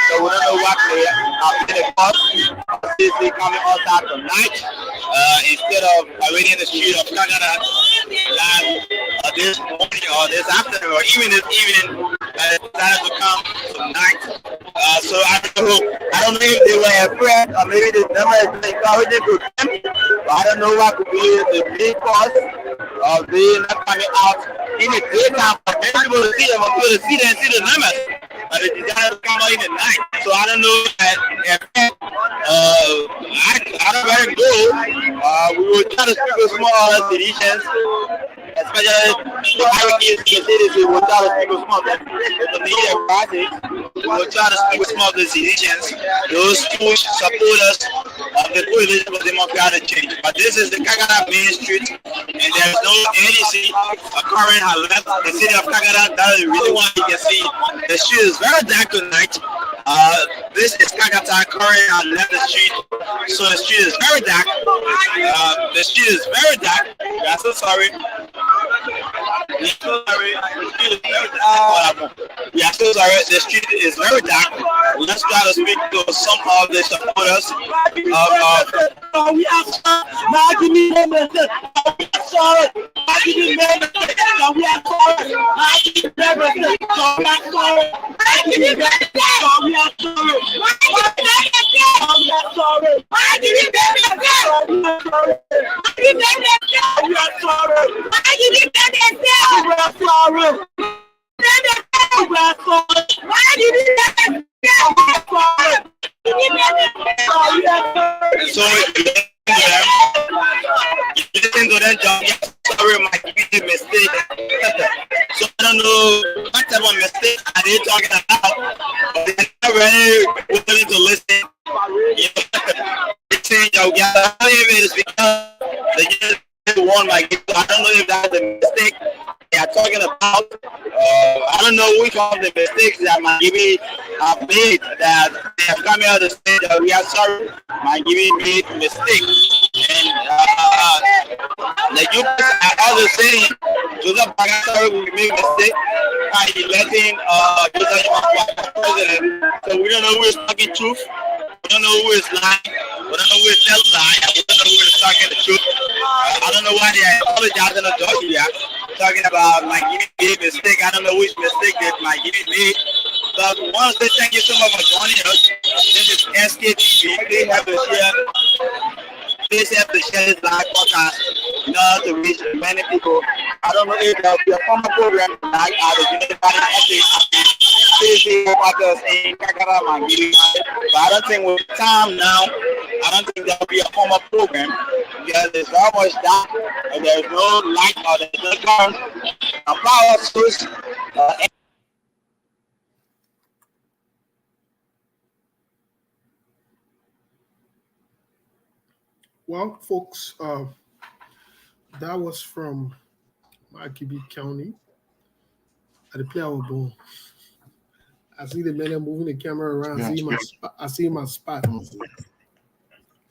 So we don't know what they are in the cost. They coming outside tonight instead of waiting in the street of Canada this morning or this afternoon or even this evening decided to come tonight. So I don't know if they were afraid or maybe the number is encouraging to them. I don't know what could be the big cause of being not coming out in the daytime. Many people will see them until they see them and see the numbers. But they decided to come out in the night. So I don't know that I don't let it go. We will try to speak with small other citizens, especially the hierarchies in the cities. We will try to speak with small the media parties. We will try to speak with small citizens, those who support us of the Coalition for Democratic Change. But this is the Kakana Main Street, and there's no NEC occurring has left the city of Kakana. That is really what you can see. The street is very dark tonight. This is Kakata current on left the street, so the street is very dark. The street is very dark. We are so sorry. We are so sorry. We are so sorry. The street is very dark. Let's try to speak to some of the supporters of we are sorry. Sorry, might be a mistake. So I don't know what type of mistake are they talking about, but they're not really willing to listen. It's because they just want my gift. I don't know if that's a mistake they are talking about. I don't know which one of the mistakes that my Gibi have made that they have come out to say that we are sorry. My Gibi made mistakes. And the youth are also saying Joseph Bagasari will make a mistake by electing Joseph president. So we don't know who is talking truth. We don't know who is lying. We don't know who is telling lies. We don't know who is talking the truth. I don't know why they are apologizing to Georgia, talking about my Gibi mistake. I don't know which mistake that my Gibi made. But we want to say thank you so much for joining us. This is SKTV. Please have to share. Please help to share this live podcast in order to reach many people. I don't know if there will be a formal program like the Unity Party in Kakara, but I don't think with time now, I don't think there will be a formal program because there's very much dark and there's no light or there's no current, a power source. Well, folks, that was from Makibi County. I play our ball. I see the man moving the camera around. Yeah. I see my spot.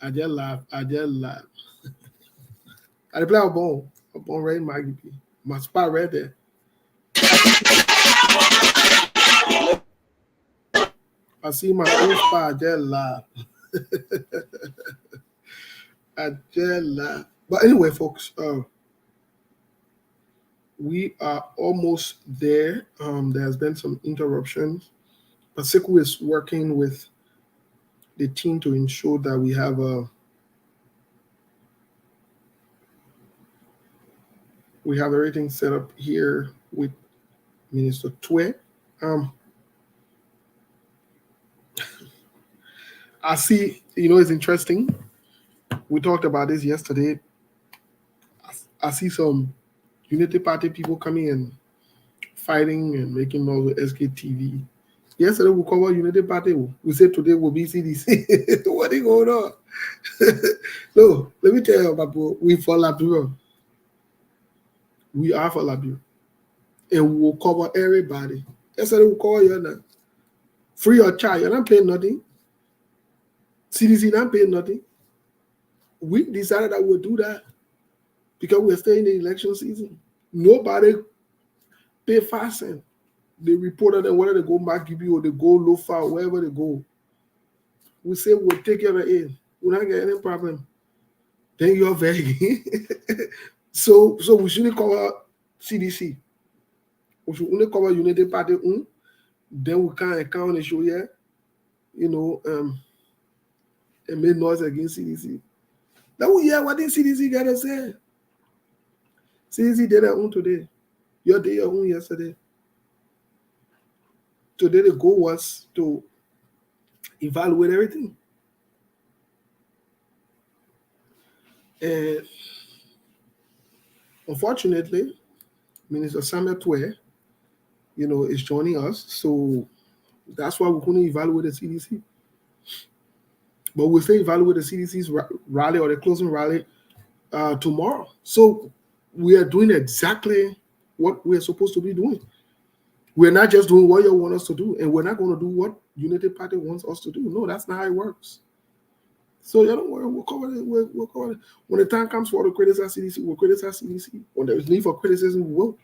I just laugh. I play our ball. A ball right in my spot right there. I see my own spot. I just laugh. I just laugh. But anyway, folks, we are almost there. There's been some interruptions. Pasiku is working with the team to ensure that we have everything set up here with Minister Tweah. I see, it's interesting. We talked about this yesterday. I see some Unity Party people coming and fighting and making noise with SKTV. Yesterday we covered Unity Party. We said today will be CDC. What is going on? No, let me tell you about we for Liberia. We are for Liberia. And we will cover everybody. Yesterday we cover you now. Free of charge. You're not paying nothing. CDC not paying nothing. We decided that we'll do that because we're still in the election season. Nobody pay 5 cents. They reported them whether they go Makibi or they go Lofa or wherever they go. We say we'll take care of it. We're not getting any problem. Then you're very so we shouldn't cover CDC. We should only cover Unity Party. Then we can't account the show here. And made noise against CDC. Then we hear what the CDC got to say. CDC did their own today. You did your own yesterday. Today the goal was to evaluate everything. And unfortunately, Minister Samuel Tweah, is joining us. So that's why we couldn't evaluate the CDC. But we'll still evaluate the CDC's rally or the closing rally tomorrow. So we are doing exactly what we're supposed to be doing. We're not just doing what you want us to do, and we're not going to do what Unity Party wants us to do. No, that's not how it works. So don't worry, we'll cover it. We'll cover it. When the time comes for to criticize CDC, we'll criticize CDC. When there is need for criticism, we will.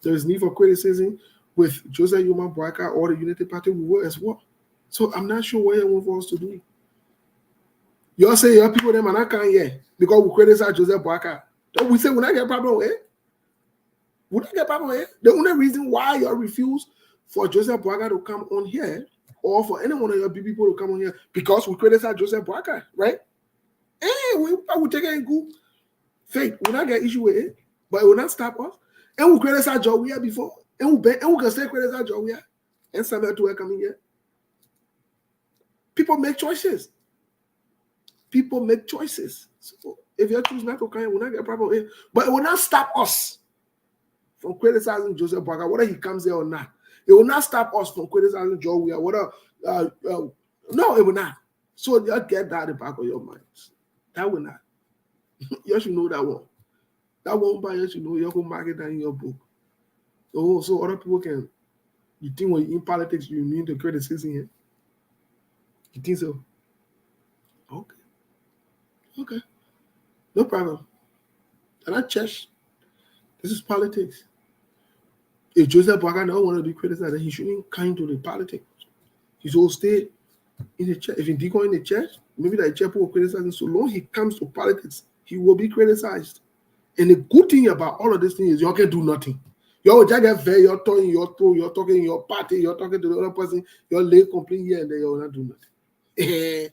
There is need for criticism with Joseph Yuma Boyka or the Unity Party, we will as well. So I'm not sure what you want for us to do. You say your people them and I can't hear because we criticize Joseph Boyka. We say we not get a problem with it. We not get a problem with it. The only reason why you refuse for Joseph Boyka to come on here or for any one of your people to come on here because we criticize Joseph Boyka, right? We take it in good faith. We not get issue with it, but it will not stop us. And we criticize Joe before. And we can still criticize Joe and Samuel Tweah coming here. People make choices. People make choices. So if you choose not to come, we'll not get a problem with it. But it will not stop us from criticizing Joseph Boyka, whether he comes here or not. It will not stop us from criticizing Joe Weah, whether no, it will not. So just get that in the back of your minds. That will not. You should know that one. That one by you should know you can mark it down in your book. So other people can. You think when you're in politics you need to criticize him? You think so? Okay. No problem. And I church. This is politics. If Joseph Boyka don't want to be criticized, then he shouldn't come into the politics. He should stay in the church. If he did go in the church, maybe the church will criticize him. So long he comes to politics, he will be criticized. And the good thing about all of this thing is you can do nothing. You're just there, you're talking in your party, you're talking to the other person, you're late complaining here and there, you're not doing nothing.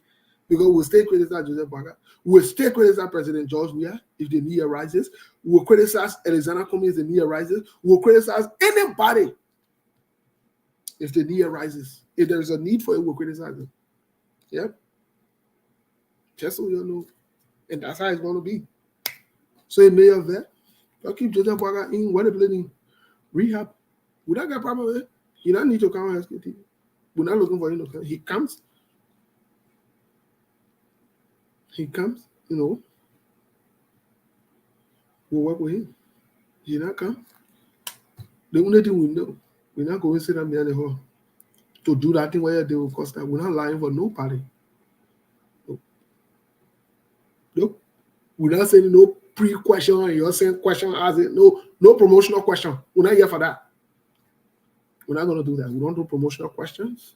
Because we'll stay criticize Joseph Boyka. We'll stay criticize President George Weah if the need arises. We'll criticize Alexander Comey if the need arises. We'll criticize anybody if the need arises. If there is a need for it, we'll criticize them. Yep. Just so you know. And that's how it's going to be. So in May of that, I'll keep Joseph Boyka in what they're planning rehab. We don't get a problem with it. He don't need to come on SKT. We're not looking for him to come. He comes. We'll work with him. He not come. The only thing we know, We're not going to sit down behind the hall to do that thing where they will cost that. We're not lying for nobody. Nope. We're not saying no pre-question and you're saying question as it. No promotional question. We're not here for that. We're not going to do that. We don't do promotional questions.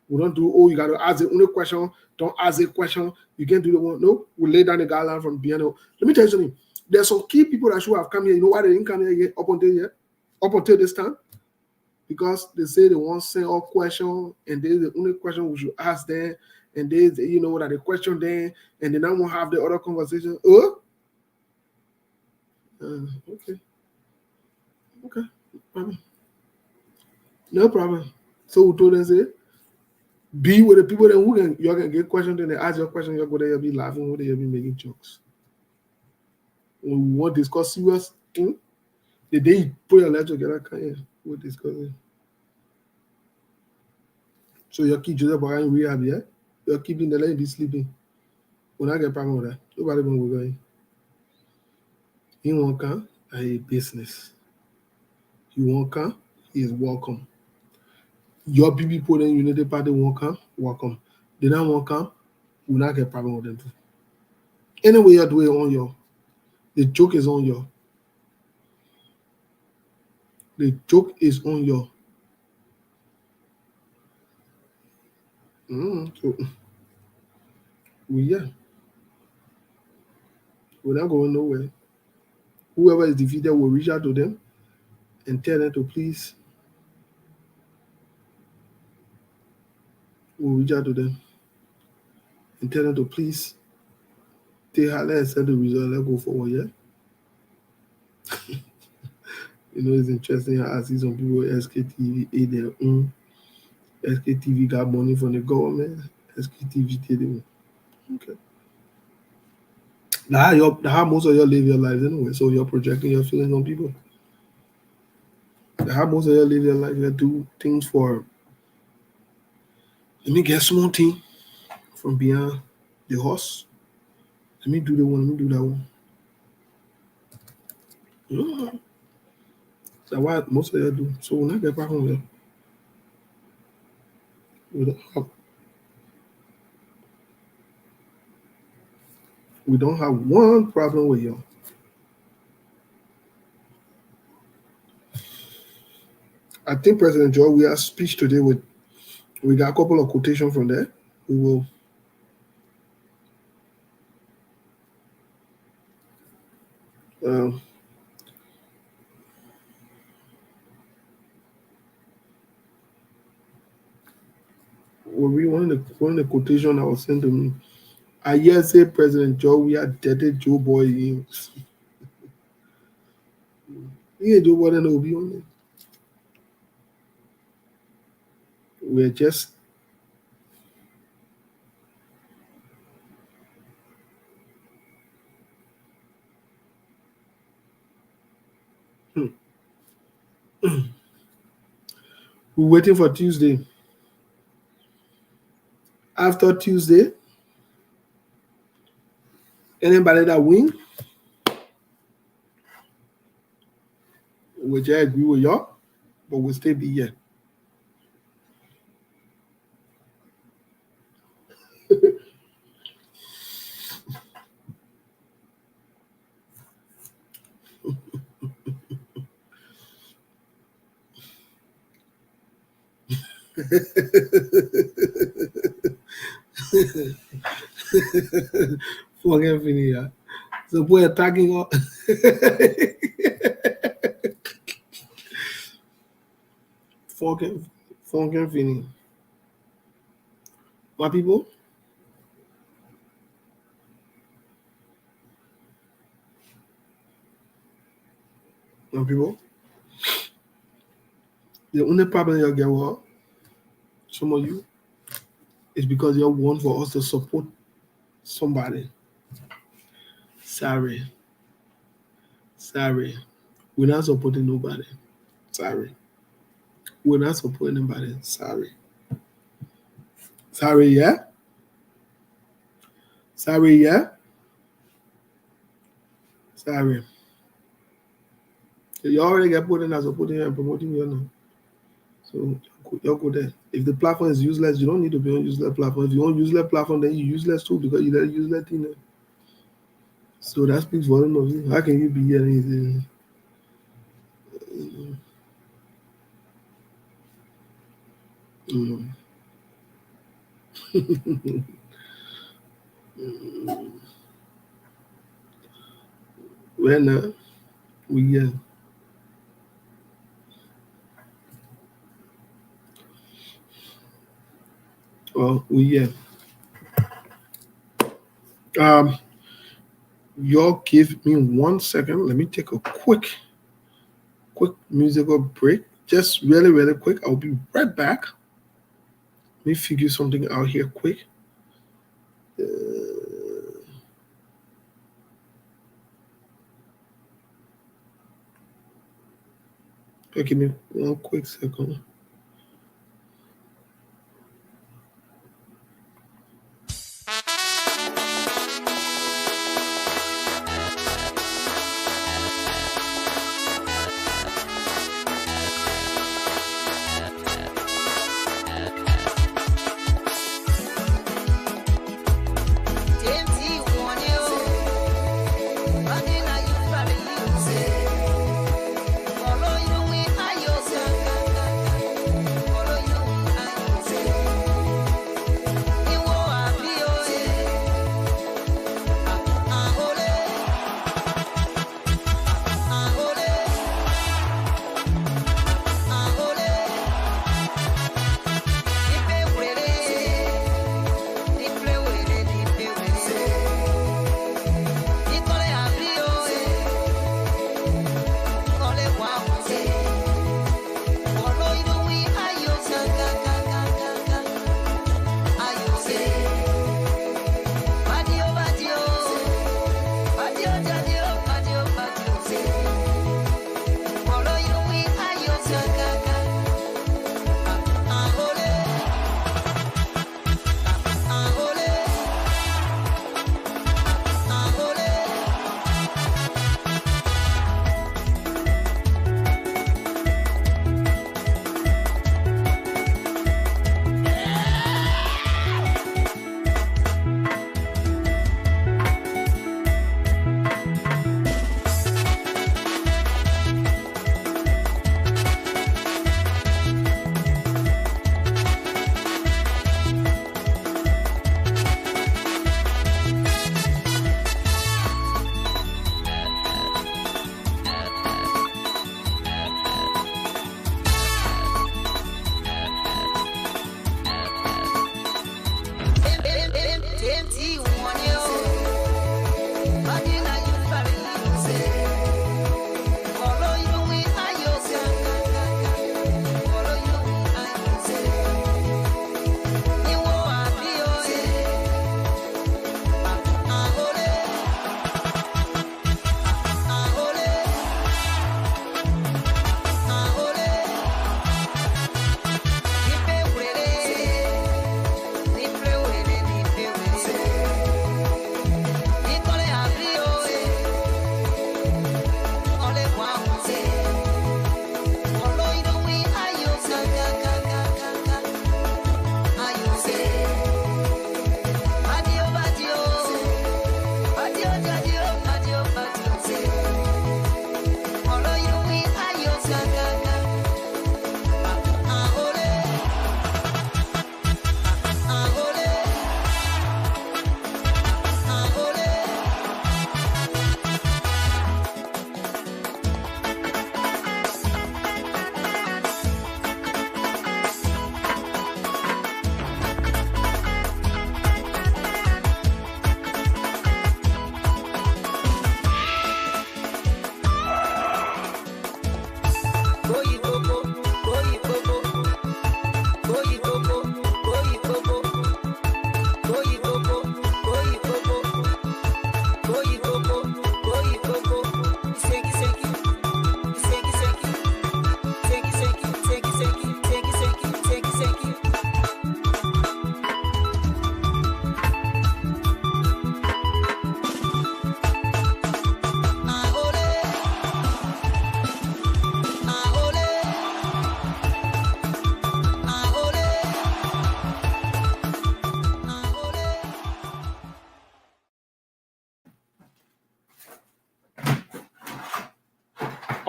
We don't do, you got to ask the only question. Don't ask a question. You can't do the one. No, we lay down the guideline from behind. Let me tell you something. There's some key people that should have come here. You know why they didn't come here yet up until this time? Because they say they won't say all questions, and this is the only question we should ask them, and they, you know, that they question them, and then I won't have the other conversation. Okay. No problem. So we told them, say, be with the people that you can get questions, and they ask your question, you'll go there, you'll be laughing, you'll be making jokes. When we want to discuss serious thing, the day you put your life together, we'll discuss it. So your kid Joseph Baran rehab, yeah? You're keeping the line be sleeping. We'll not get problem with that. Nobody will go in. He won't come, a business. He won't come, he is welcome. Your people in Unity Party won't come, welcome. They don't want to come, we'll not get problem with them too. Anyway, you're doing on your. The joke is on you. The joke is on you. So, we're not going nowhere. Whoever is defeated will reach out to them and tell them to please. We'll reach out to them and tell them to please take her, let's set the result, let's go forward, yeah? You know, it's interesting how I see some people at SKTV ate their own. SKTV got money from the government. SKTV did it. Okay. Now how most of you live your lives anyway, so you're projecting your feelings on people. How most of you live your life, you do things for, let me get something from beyond the horse. Let me do the one, let me do that one. That's what most of you do. So when I get back home there, we don't have one problem with you. I think President Joe, we have speech today we got a couple of quotations from there. We will read one of the quotation that was sent to me. I hear say President Joe, we are dead Joe boy. He ain't Joe boy, then will be on it. We're just we're waiting for Tuesday. After Tuesday, anybody that win, which I agree with y'all, but we'll still be here. Fucking funny, yeah. So boy attacking all. Fucking funny. My people. My people. The only problem you get with some of you is because you want for us to support somebody. Sorry. We're not supporting nobody. Sorry. We're not supporting anybody. Sorry, yeah? Sorry, yeah? Sorry. You already get put in as supporting you and promoting you now. So y'all go there. If the platform is useless, you don't need to be on useless platform. If you on useless platform, then you useless too because you let useless thing there. So that speaks volume of you. How can you be here anything? When we well we y'all give me 1 second. Let me take a quick musical break. Just really quick. I'll be right back. Let me figure something out here quick. Give me 1 quick second.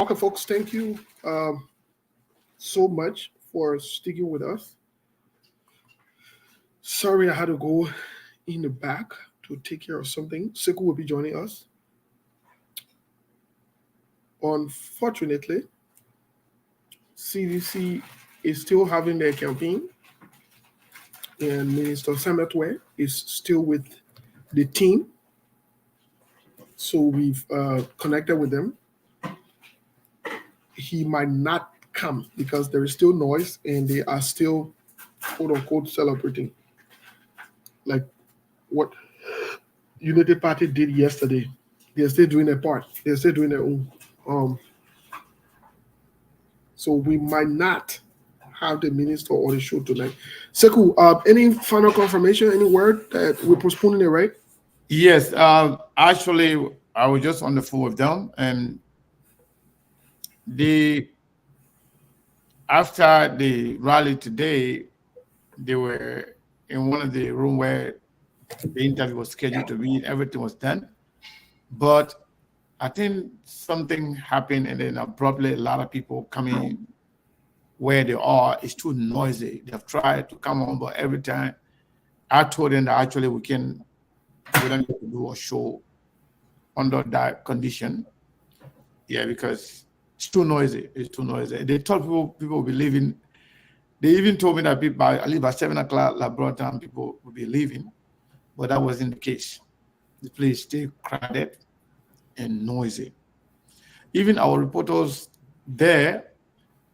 Okay, folks, thank you so much for sticking with us. Sorry I had to go in the back to take care of something. Sekou will be joining us. Unfortunately, CDC is still having their campaign, and Minister Samuel Tweah is still with the team. So we've connected with them. He might not come because there is still noise and they are still, quote unquote, celebrating. Like what United Party did yesterday. They're still doing their part. They're still doing their own. So we might not have the minister or the show tonight. Sekou, any final confirmation, any word that we're postponing it, right? Yes, actually, I was just on the phone with them, and after the rally today, they were in one of the room where the interview was scheduled to be. Everything was done, but I think something happened, and then abruptly a lot of people coming where they are. It's too noisy. They've tried to come on, but every time I told them that actually we don't need to do a show under that condition. Yeah, because it's too noisy. It's too noisy. They told people will be leaving. They even told me that people, I leave at 7 o'clock, like broad time, people will be leaving, but that wasn't the case. The place stayed crowded and noisy. Even our reporters there,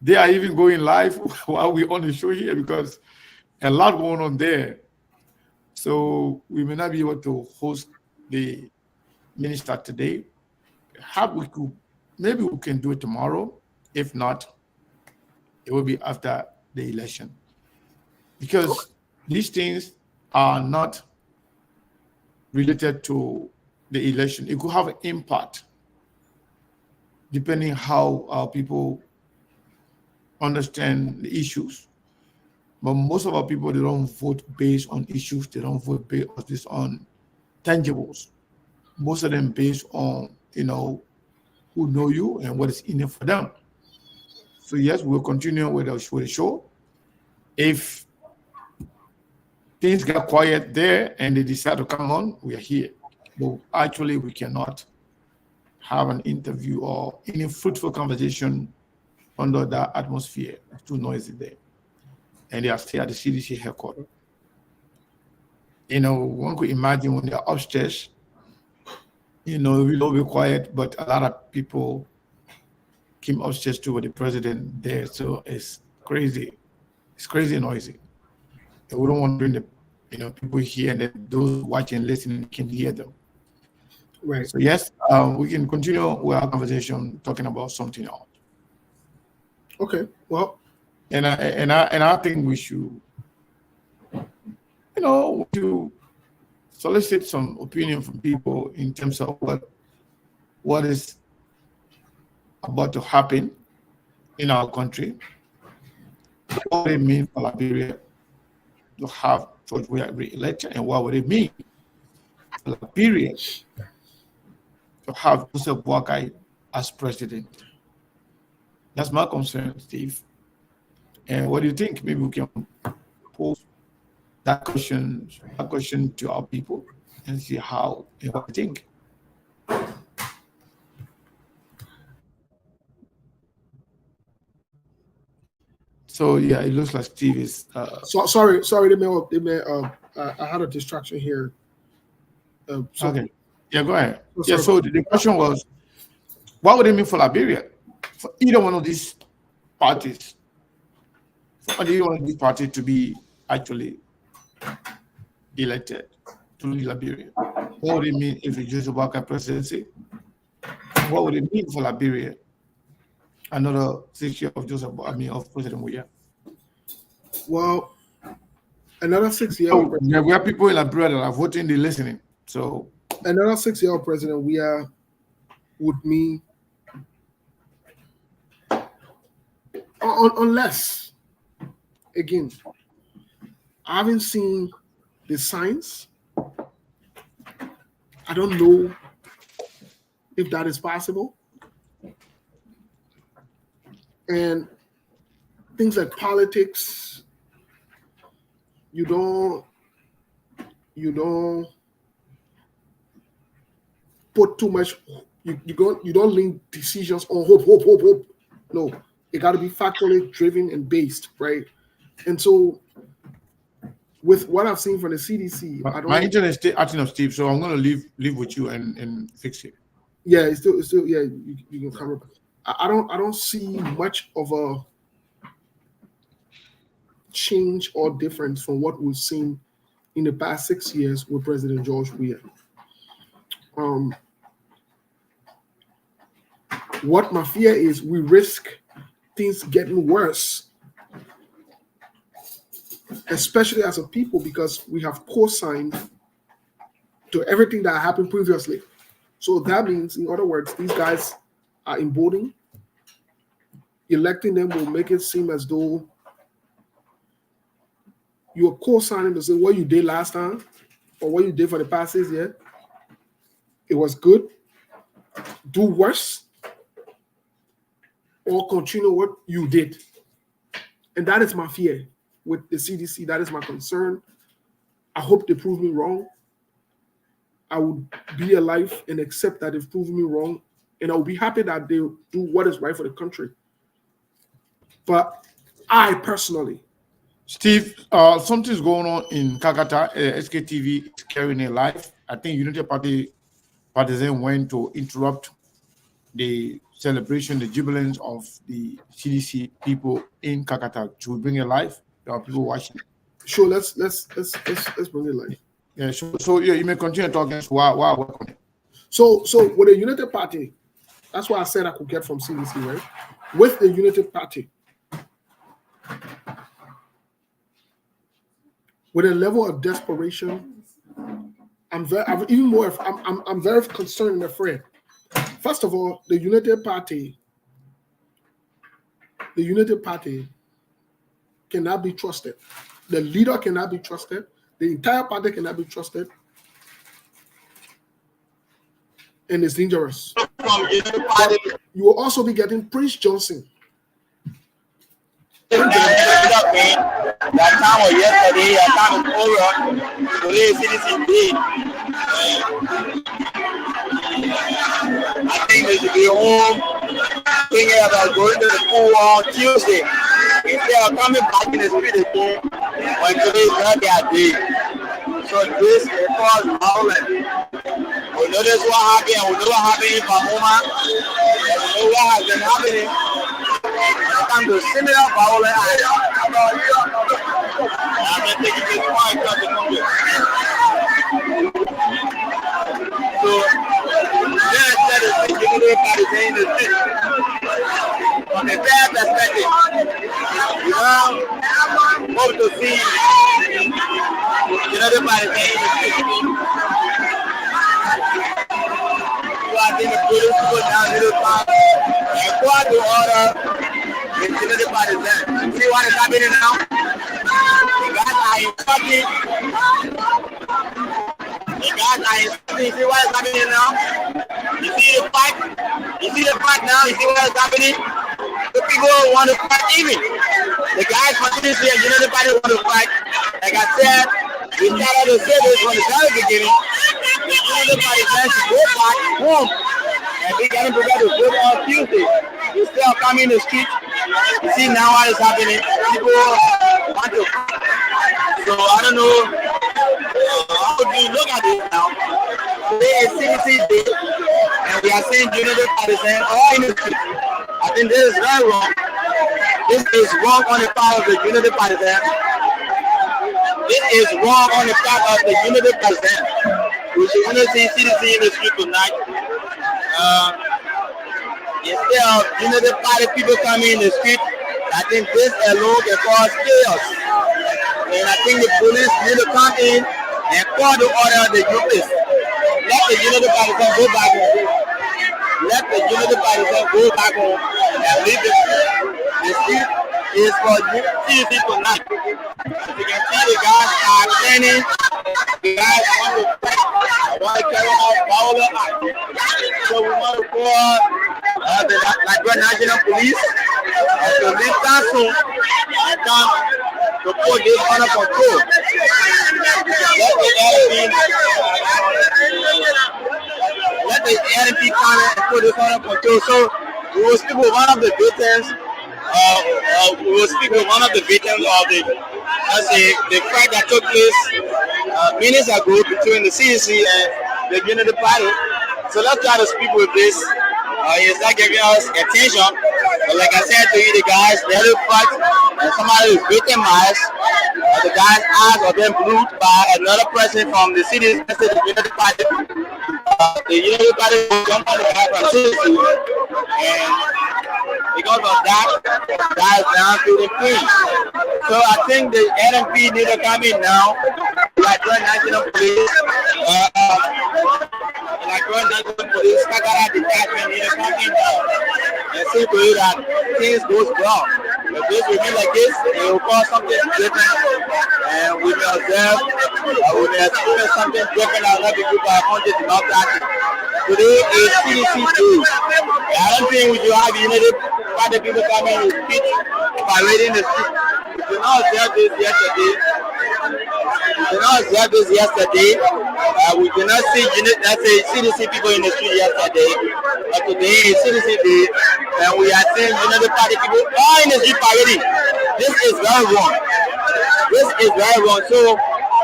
they are even going live while we're on the show here because a lot going on there. So we may not be able to host the minister today. Maybe we can do it tomorrow. If not, it will be after the election. Because these things are not related to the election. It could have an impact depending how our people understand the issues. But most of our people, they don't vote based on issues. They don't vote based on tangibles. Most of them based on, who know you and what is in it for them. So yes, we'll continue with the show. If things get quiet there and they decide to come on, we are here. But actually, we cannot have an interview or any fruitful conversation under that atmosphere. It's too noisy there. And they are still at the CDC headquarters. One could imagine when they're upstairs, we'll all be quiet, but a lot of people came upstairs too with the president there. So it's crazy. It's crazy noisy. And we don't want to bring the people here and then those watching, listening can hear them. Right. So yes, we can continue with our conversation talking about something else. Okay. Well, and I think we should, to solicit some opinion from people in terms of what is about to happen in our country, what it means for Liberia to have George Weah re-elected, and what would it mean for Liberia to have Joseph Boakai as president. That's my concern, Steve. And what do you think? Maybe we can pose that question to our people and see how and what they think. So yeah, it looks like Steve is. Sorry. I had a distraction here. Okay. Yeah, go ahead. So the question was, what would it mean for Liberia, for either one of these parties, to be actually elected to lead Liberia? What would it mean if it's Joseph Boakai presidency? What would it mean for Liberia? Another 6 years of President Weah. Well, another 6 years. We have people in Liberia that are voting, they're listening. So another 6 year President Weah would mean, unless, again, I haven't seen the signs. I don't know if that is possible. And things like politics, you don't put too much. You don't link decisions on hope. No, it got to be factually driven and based, right? And so, with what I've seen from the CDC, my internet is still acting up, Steve. So I'm going to leave with you and fix it. Yeah, it's still yeah. You can come up. I don't see much of a change or difference from what we've seen in the past 6 years with President George Weah. What my fear is, we risk things getting worse, especially as a people, because we have co-signed to everything that happened previously. So that means, in other words, these guys are emboldened. Electing them will make it seem as though you're co-signing to say what you did last time or what you did for the past 6 years. It was good. Do worse or continue what you did. And that is my fear with the CDC. That is my concern. I hope they prove me wrong. I would be alive and accept that they've proven me wrong. And I'll be happy that they do what is right for the country. But I personally, Steve, something's going on in Kakata. SKTV is carrying it live. I think United Party partisans went to interrupt the celebration, the jubilance of the CDC people in Kakata. To bring it live? There are people watching. Sure, let's bring it live. Yeah, so yeah, you may continue talking. Wow. So with the United Party, that's what I said I could get from CDC, right? With the United Party, with a level of desperation, I'm very concerned and afraid. First of all, the United Party cannot be trusted. The leader cannot be trusted. The entire party cannot be trusted. And it's dangerous. You will also be getting Prince Johnson. That time was yesterday, that time is over. Today is CDC day. I think they should be home thinking about going to the pool on Tuesday. Instead of coming back in the street again when today is not their day. So this will cause violence. We know this what happened, and we know what happened in Pamoma, and we know what has been happening. Come to similar violence. I've been taking this point to the country. So let's let us think you know about the in the city. From a fair perspective, you know, hope to see the party in the city. So I think the police go down to the park and go out to order the party. See what is happening now? The guys are insulting. See what is happening now? You see the fight? You see the fight now? You see what is happening? The people want to fight even. The guys from this year, the party want to fight. Like I said, we started to say this from the very beginning. The party plans to go back home and be getting prepared to vote on Tuesday. You still coming in the street. You see now what is happening. People want to fight. So I don't know how do you look at this now. Today is CDC Day, and we are saying United Partisans all in the street. I think this is very wrong. This is wrong on the part of the United Partisans. This is wrong on the part of the United Partisans. We should want to see CDC in the street tonight. Instead of United Party people coming in the street, I think this alone can cause chaos. And I think the police need to come in and call the order of the youth. Let the United Partisans go back home. Let the United Partisans go back home and leave the street. The street is for CDC tonight. As you can see, the guys are standing. The guys want to fight. I want to carry out violent acts. So we want to call the Liberia National Police So this time soon, I come to put this under control. Let the NP come and put this under control. So we will speak with one of the victims. We will speak with one of the victims of the fight that took place minutes ago between the CDC and the Unity Party. So let's try to speak with this. He's not giving us attention. But like I said to you, the guys, they had a fight and somebody is victimized. The guy's eyes are then glued by another person from the CDC, the Unity Party. The Unity Party jumped on the guy from CDC. And because of that, guys down to the field. So I think the NMP need to come in now. Like Joint National Police, Kakara detachment need to come in now and see to it that things goes well. If this will be like this, it will cause something different, and we may observe, we may experience something different that other people are wanted to not practice. Today is CDC Day. I don't think we should have unity. Why the people come in with speech parading the street. We did not observe this yesterday. We did not see CDC people in the street yesterday. But today is CDC Day, and we are seeing Unity Party people all in the street parading. This is very wrong. So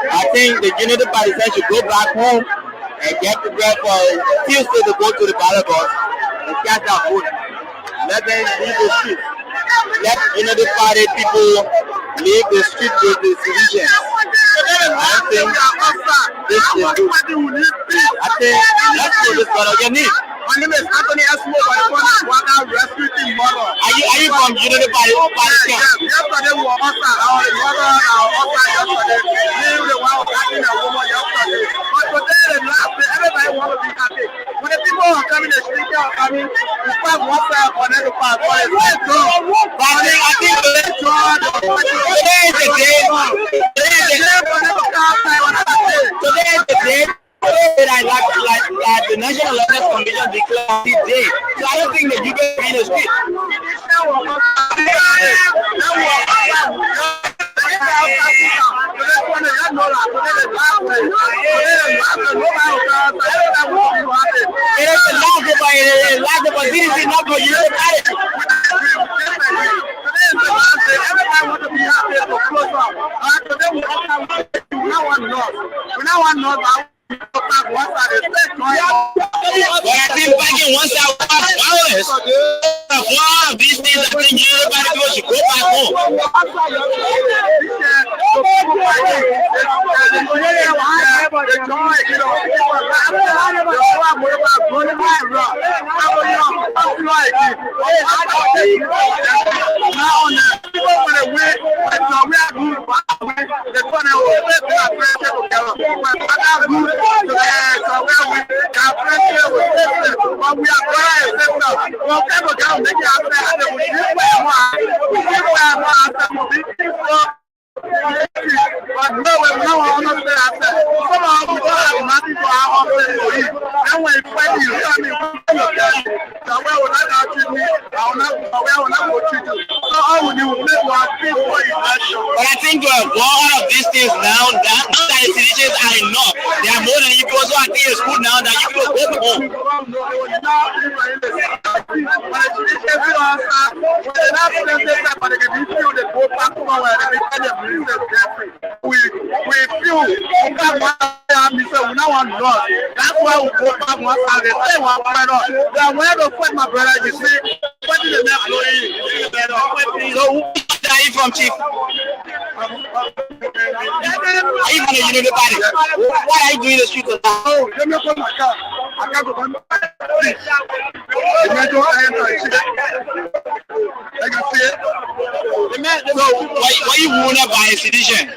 I think the Unity Party should go back home and get prepared for Tuesday to go to the ballot box and cast their vote. Let them leave the street. Let Unity Party people leave the street with the citizens. I think this is good. I think let's do this for your need. My name is Anthony Esmo, rescue team model. Are you from Unity Party? Yesterday we were outside. Our mother and our outside yesterday. We were attacking a woman yesterday. But today the last day, everybody wants to be happy. When the people are coming, the street are coming, we find one side on every part. But it's joy. But I think today is the day. Today is the day. Like the National Elections Commission declared this day. So I don't think that you can be in the street. It is the last day, but this is not for you. Everybody wants to be happy to close up. Today we now want North. But I think back in one side violence. One of these things, I think everybody should go back home. But I think all of these things now, that the citizens are enough. They are more than equal, so I think it's good now that you go home. We feel we now want lost. That's why we go back one side. They want to they want to fight my brother. You see, what is the next employee? So who are you from, Chief? Are you from the Unity Party? Why are you doing the street? Oh, let me put my car. I can't go back. Why you wounded by a sedition?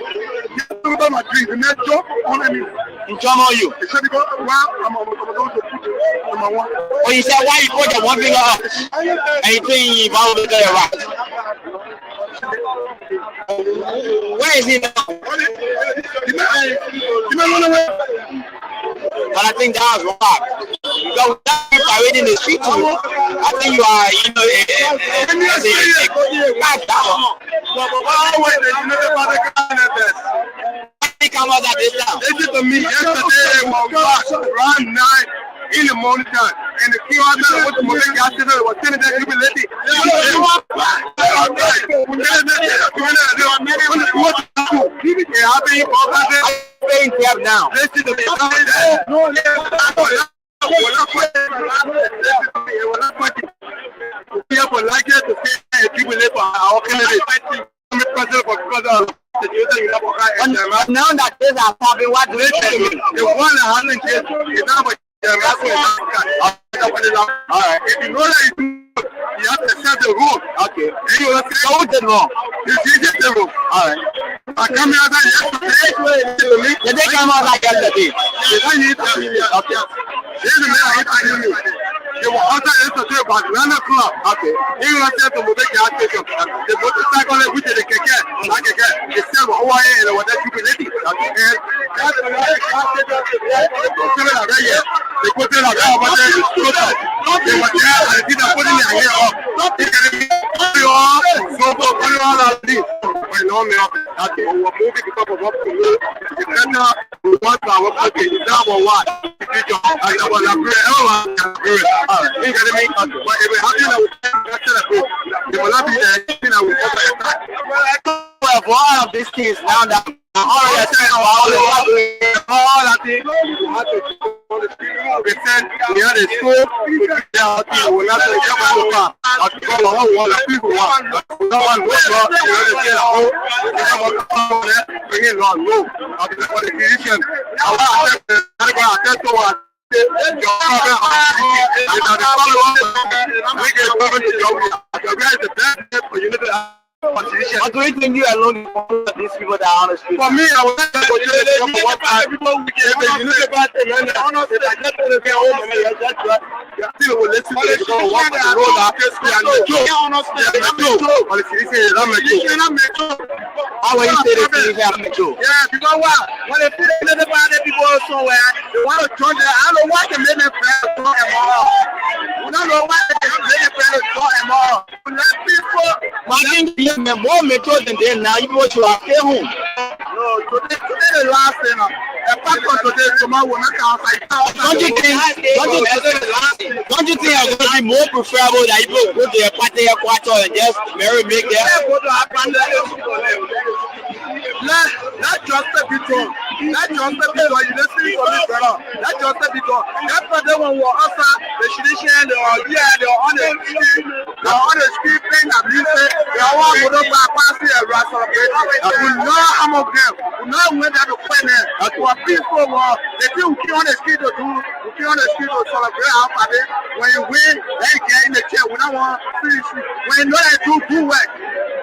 My drink, the net job on me. In trouble you. He said, because I'm going to put number one. Oh, he said, why you put the one finger up? And you think you found the right. Where is he now? You may run away. But I think that was wrong. Because without you parading the street too, I think you are, Come out at this time. They did to me yesterday around 9 in the morning time, and the key on that was the most yesterday was telling that you be lady. Now. Now that things are popping, what do you think? The one that hasn't yet is now but all right. If you know that you have to set the rule. Okay. And you will say, so what's wrong? You set the rule. All right. I come here yesterday. Did they come out like yesterday? They don't need to be here. Okay. There's a man hitting me. They were outside yesterday about 9 o'clock. Okay. He was there to move the gas station. The motorcycle which is the keke. They said, oh, I ain't know what that you be lady. Okay. And that's the gas station. They go to the area. They go to the area over there. They were there and they didn't put in their hair up. They can be all so put it all out of this. I know me up. Okay. We were moving because of what we do. It's better to watch our okay. It's not about what. I know what I'm doing. Everyone can do it. You get me? But if it happens, they will not be there. I will attack. Well, for all of these things now that all that thing, you have to pretend we had a school. They will not say, come on, come on. People want. No one will not. You understand? Oh, come on, bring it on. No. For the physician, I will attest to what. What do you think you alone these people that are on the street? For me, I was people we can you know about them and honestly I just want to get home and that's still will listen to the walk the road after and the joke. But if you say I'm a joke. How will you say this is I'm a joke? Yeah, because what? When they put it about the people somewhere, they want to join I don't know what the minute prayer we don't know why they minute prayer tomorrow. Let people more methods than them now. You want to stay home. No, today the last thing. Apart from today, tomorrow will not outside. Don't you think it's going to be more preferable that you go to a party quarter and just marry make them? Not just a bit wrong. Not just a bit wrong. You listen to me, brother. Not just a bit wrong. That's what they want to offer. The tradition, they are here, they are on the street. They are on the street playing the music. They are all going to pass the rest of it. We know how much them. We know when they're the plan. For people, they think we on the street to do. We on the street to celebrate our party. When you win, then you get in the chair. We don't want to finish. When you know they do good work,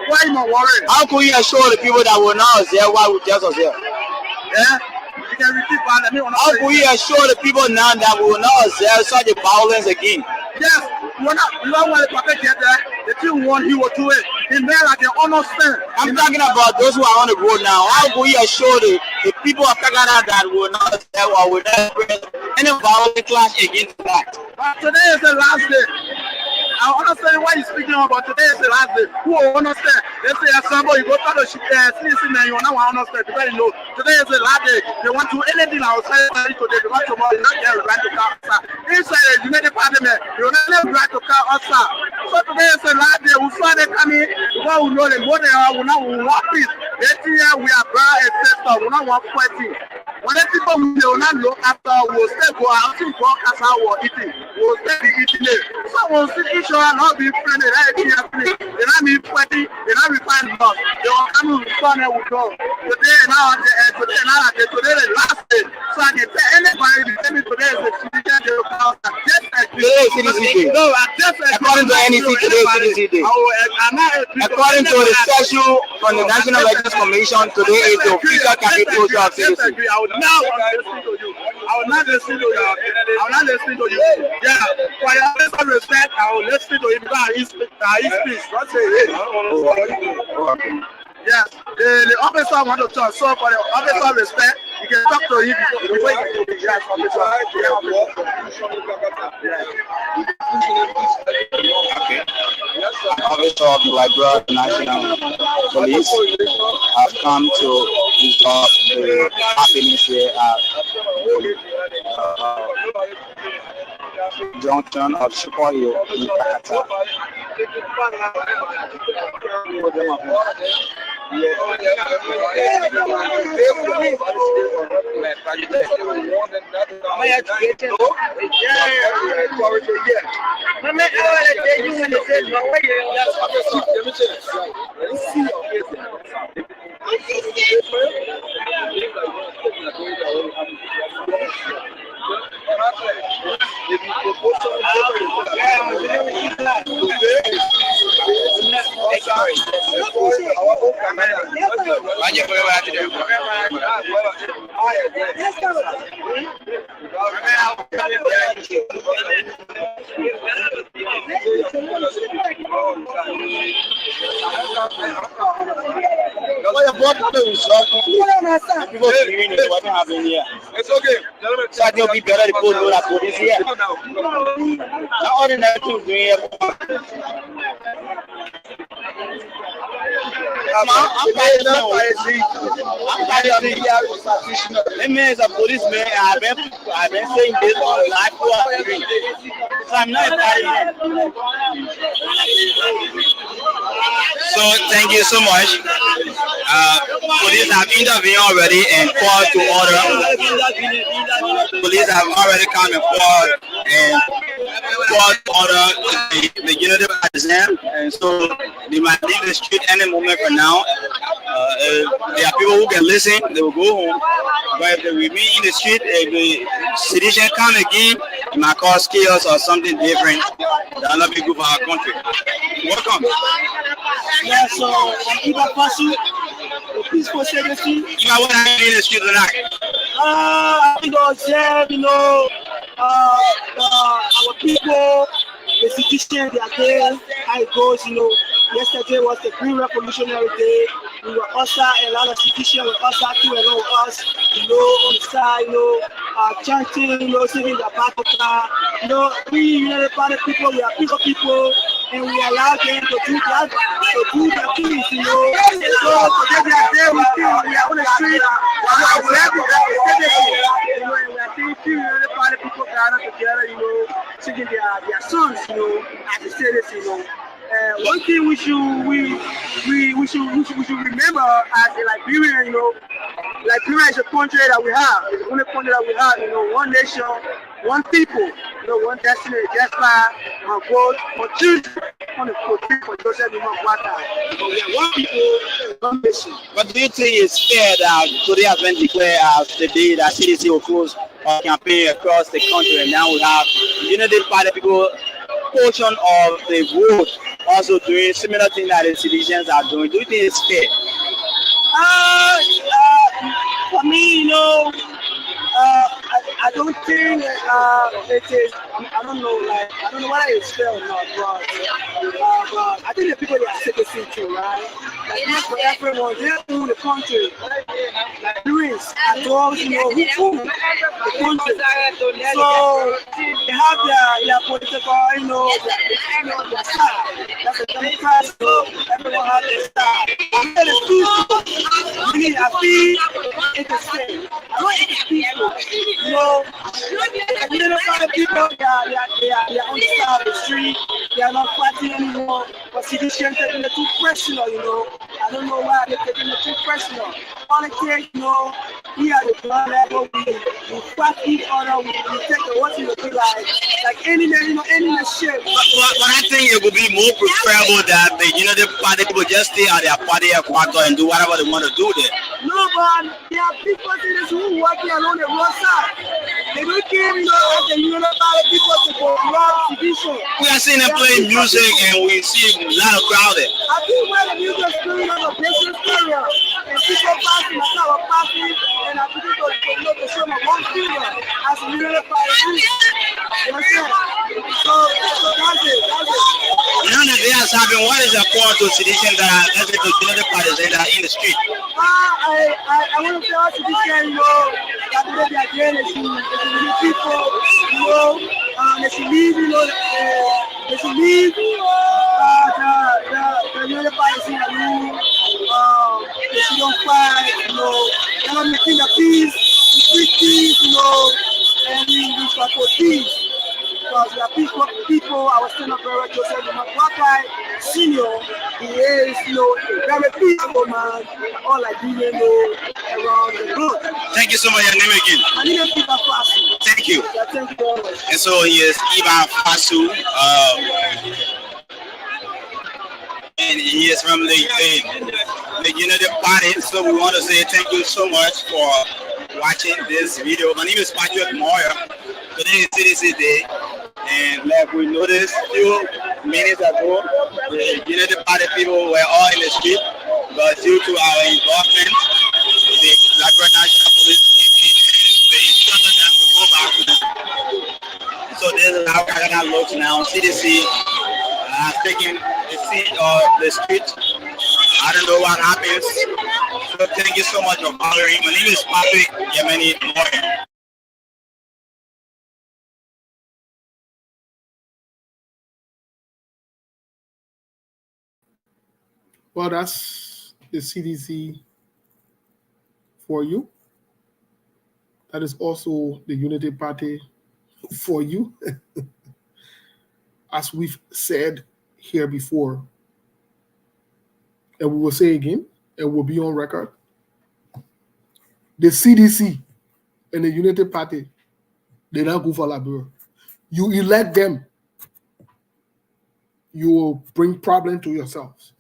why you not worried? How can you assure the people that were not there why we just was there? Yeah? You can repeat that. How can you assure the people now that we will not there such a violence again? Yes, you don't want to get there. The team won, he will do it. He made like an honest thing. I'm talking about those who are on the road now. How can you assure the people of Canada that will not there or will not bring any violent clash against that? But today is the last day. I understand why you're speaking about today is the last day. Who will understand? They say somebody you go to the citizen and you don't understand because you know today is the last day. They want to anything outside today. They want tomorrow. You not get right to car outside. Inside the United Parliament, you don't have right to car outside. So today is the last day. We saw them coming. Because we know them. What they are, we know we want peace. This year we are brother and sister. We don't want fighting. When the people will not look after, we will stay go out to go as our eating. We will stay be eating it. So we'll see each other not be friendly. They not be fighting. They not be fighting us. They will come with fun and we go. Today the last day. So I can tell anybody to tell me today is the citizen day of our today is Citizen Day. No, I just according to NEC today is Citizen Day. According to the statute from the National Elections Commission, today is the official capital of citizens. I will not listen to you. I will not listen to you. I will not listen to you. Yeah, for your respect, I will listen to him because he speaks. Don't say it. Yes, the officer want to talk. So for the officer respect, you can talk to him before you yes, officer. Yeah. Officer of the Liberia National Police have come to resolve the happenings here at junction of Chipoyo in Pakata. It's okay. So I think it'll be better to put that police here. Not ordinary to do here. I'm as a policeman, I've been saying this all life for a drink. So I'm not a So thank you so much. Police have intervened already and called to order. Police have already come and called to order the unity exam, and so they might leave the street any moment from now. There are people who can listen, they will go home. But if they remain in the street, if the sedition come again, it might cause chaos or something different. That will not be good for our country. Welcome. Yeah, so I'm Iba Pasu, the peaceful secretary. Iba, what are you in the street tonight? I think I was there, our people, the institution, they are there, how it goes, Yesterday was the Green Revolutionary Day. We were also a lot of institutions were also too along with us, on the side, chanting, singing the battle. We United Party people, we are peaceful people, and we allow them to do that, to do their things, So today they are there, we are on the street, we are seeing few United Party people gathered together, singing their songs, as the citizens, one thing we should remember as a Liberian, Liberia is a country that we have. It's the only country that we have, one nation, one people, one destiny, just one vote, for children, for Joseph Water. We are one people, one nation. But do you think it's fair that today has been declared as the day that CDC will close our campaign across the country, and now we have United Party people portion of the vote also doing similar things that the citizens are doing? Do you think it's fair? For me, I don't think it is. I don't know whether it's fair or not, but I think the people they are citizens too, right? Not for everyone. They own the country. Liberians, adults, who own the country. So they have their political, their style. That's a Democrat. Everyone has their style. And it's peaceful. I feel it's the same. I don't think it's peaceful. Little kind of people, they are on the side of the street. They are not fighting anymore. But citizens taking it too personal, I don't know why they're taking it too personal. Politics, we are the ground level. We fight each other. We take the what's in the be like any shit. But I think it would be more preferable that the United Party people just stay at their party headquarters and do whatever they want to do there. No, but there are people who working along the roadside. They don't care, as the United Party people to go rob division. We are seeing them playing music and we see a lot of crowd there. I think when the music is playing on the business area and people passing, I saw a passing, and I begin to show my one finger as a United Party. You understand? So that's it. Now that they are having, what is the call to citizens that are the United Parties that are in the street? I want to tell citizens, that they are again, it's the people, They should leave, you know, they should leave the United Party alone. They shouldn't fight, you know. They're not making the peace, the free peace, you know, and we support peace. Because we are people, our Senator Brother Joseph Makwaka Senior, he is, you know, a very peaceful man, all I do, you know, around the globe. Thank you so much. Your name again? My name is Iba Fasu. Thank you. Yeah, thank you very much. And so he is Iba Fasu, and he is from the United Party. So we want to say thank you so much for watching this video. My name is Patrick Moyer. Today is CDC Day, and like we noticed a few minutes ago, the United Party people were all in the street, but due to our involvement, the Blackburn National Police came in and they instructed them to go back. So this is how Canada looks now. CDC taking the seat of the street. I don't know what happens. So thank you so much for following. My name is Patrick Yemeni Moyer. Well, that's the CDC for you. That is also the Unity Party for you. As we've said here before, and we will say again, and we'll be on record, the CDC and the Unity Party, they don't go for Liberia. You elect them, you will bring problem to yourselves.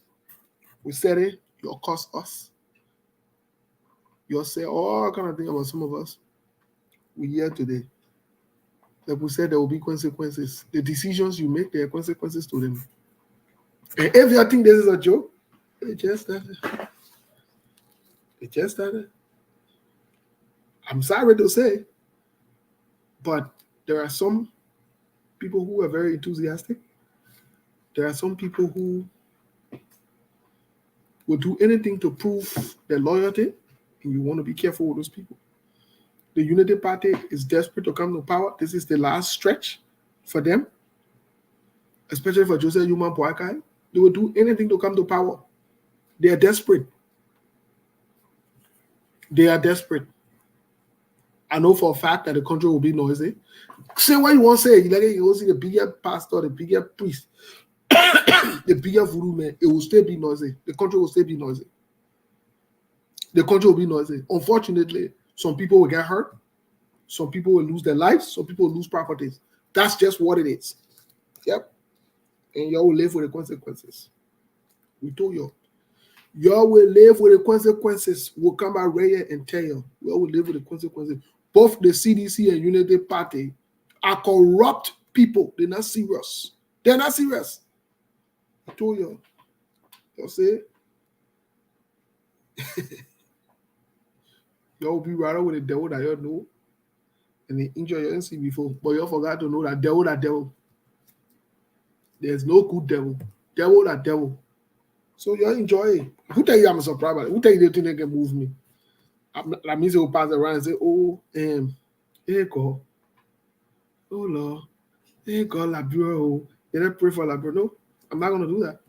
We said it, you'll cost us. You'll say all kind of thing about some of us. We're here today. Like we said, there will be consequences. The decisions you make, there are consequences to them. And if you think this is a joke, it just started. It just started. I'm sorry to say, but there are some people who are very enthusiastic. There are some people who will do anything to prove their loyalty, and you want to be careful with those people. The Unity Party is desperate to come to power. This is the last stretch for them, especially for Joseph Yuma Boakai. They will do anything to come to power. They are desperate. They are desperate. I know for a fact that the country will be noisy. Say what you want to say. You will see the bigger pastor, the bigger priest, the bigger voodoo man, it will still be noisy. The country will still be noisy. The country will be noisy. Unfortunately, some people will get hurt. Some people will lose their lives. Some people will lose properties. That's just what it is. Yep. And y'all will live with the consequences. We told y'all. Y'all will live with the consequences. We'll come back right here and tell you. Y'all will live with the consequences. Both the CDC and Unity Party are corrupt people. They're not serious. They're not serious. I told y'all. Y'all say it. Y'all will be rather with the devil that y'all know. And they enjoy your NC before. But y'all forgot to know that devil. There's no good devil. Devil. So y'all enjoy it. Who tell you I'm a surprise about it? Who tell you they think they can move me? That means they will pass around and say, oh, hey God. Oh Lord. Hey God, Liberia. Oh. They don't pray for Liberia. No, I'm not gonna do that.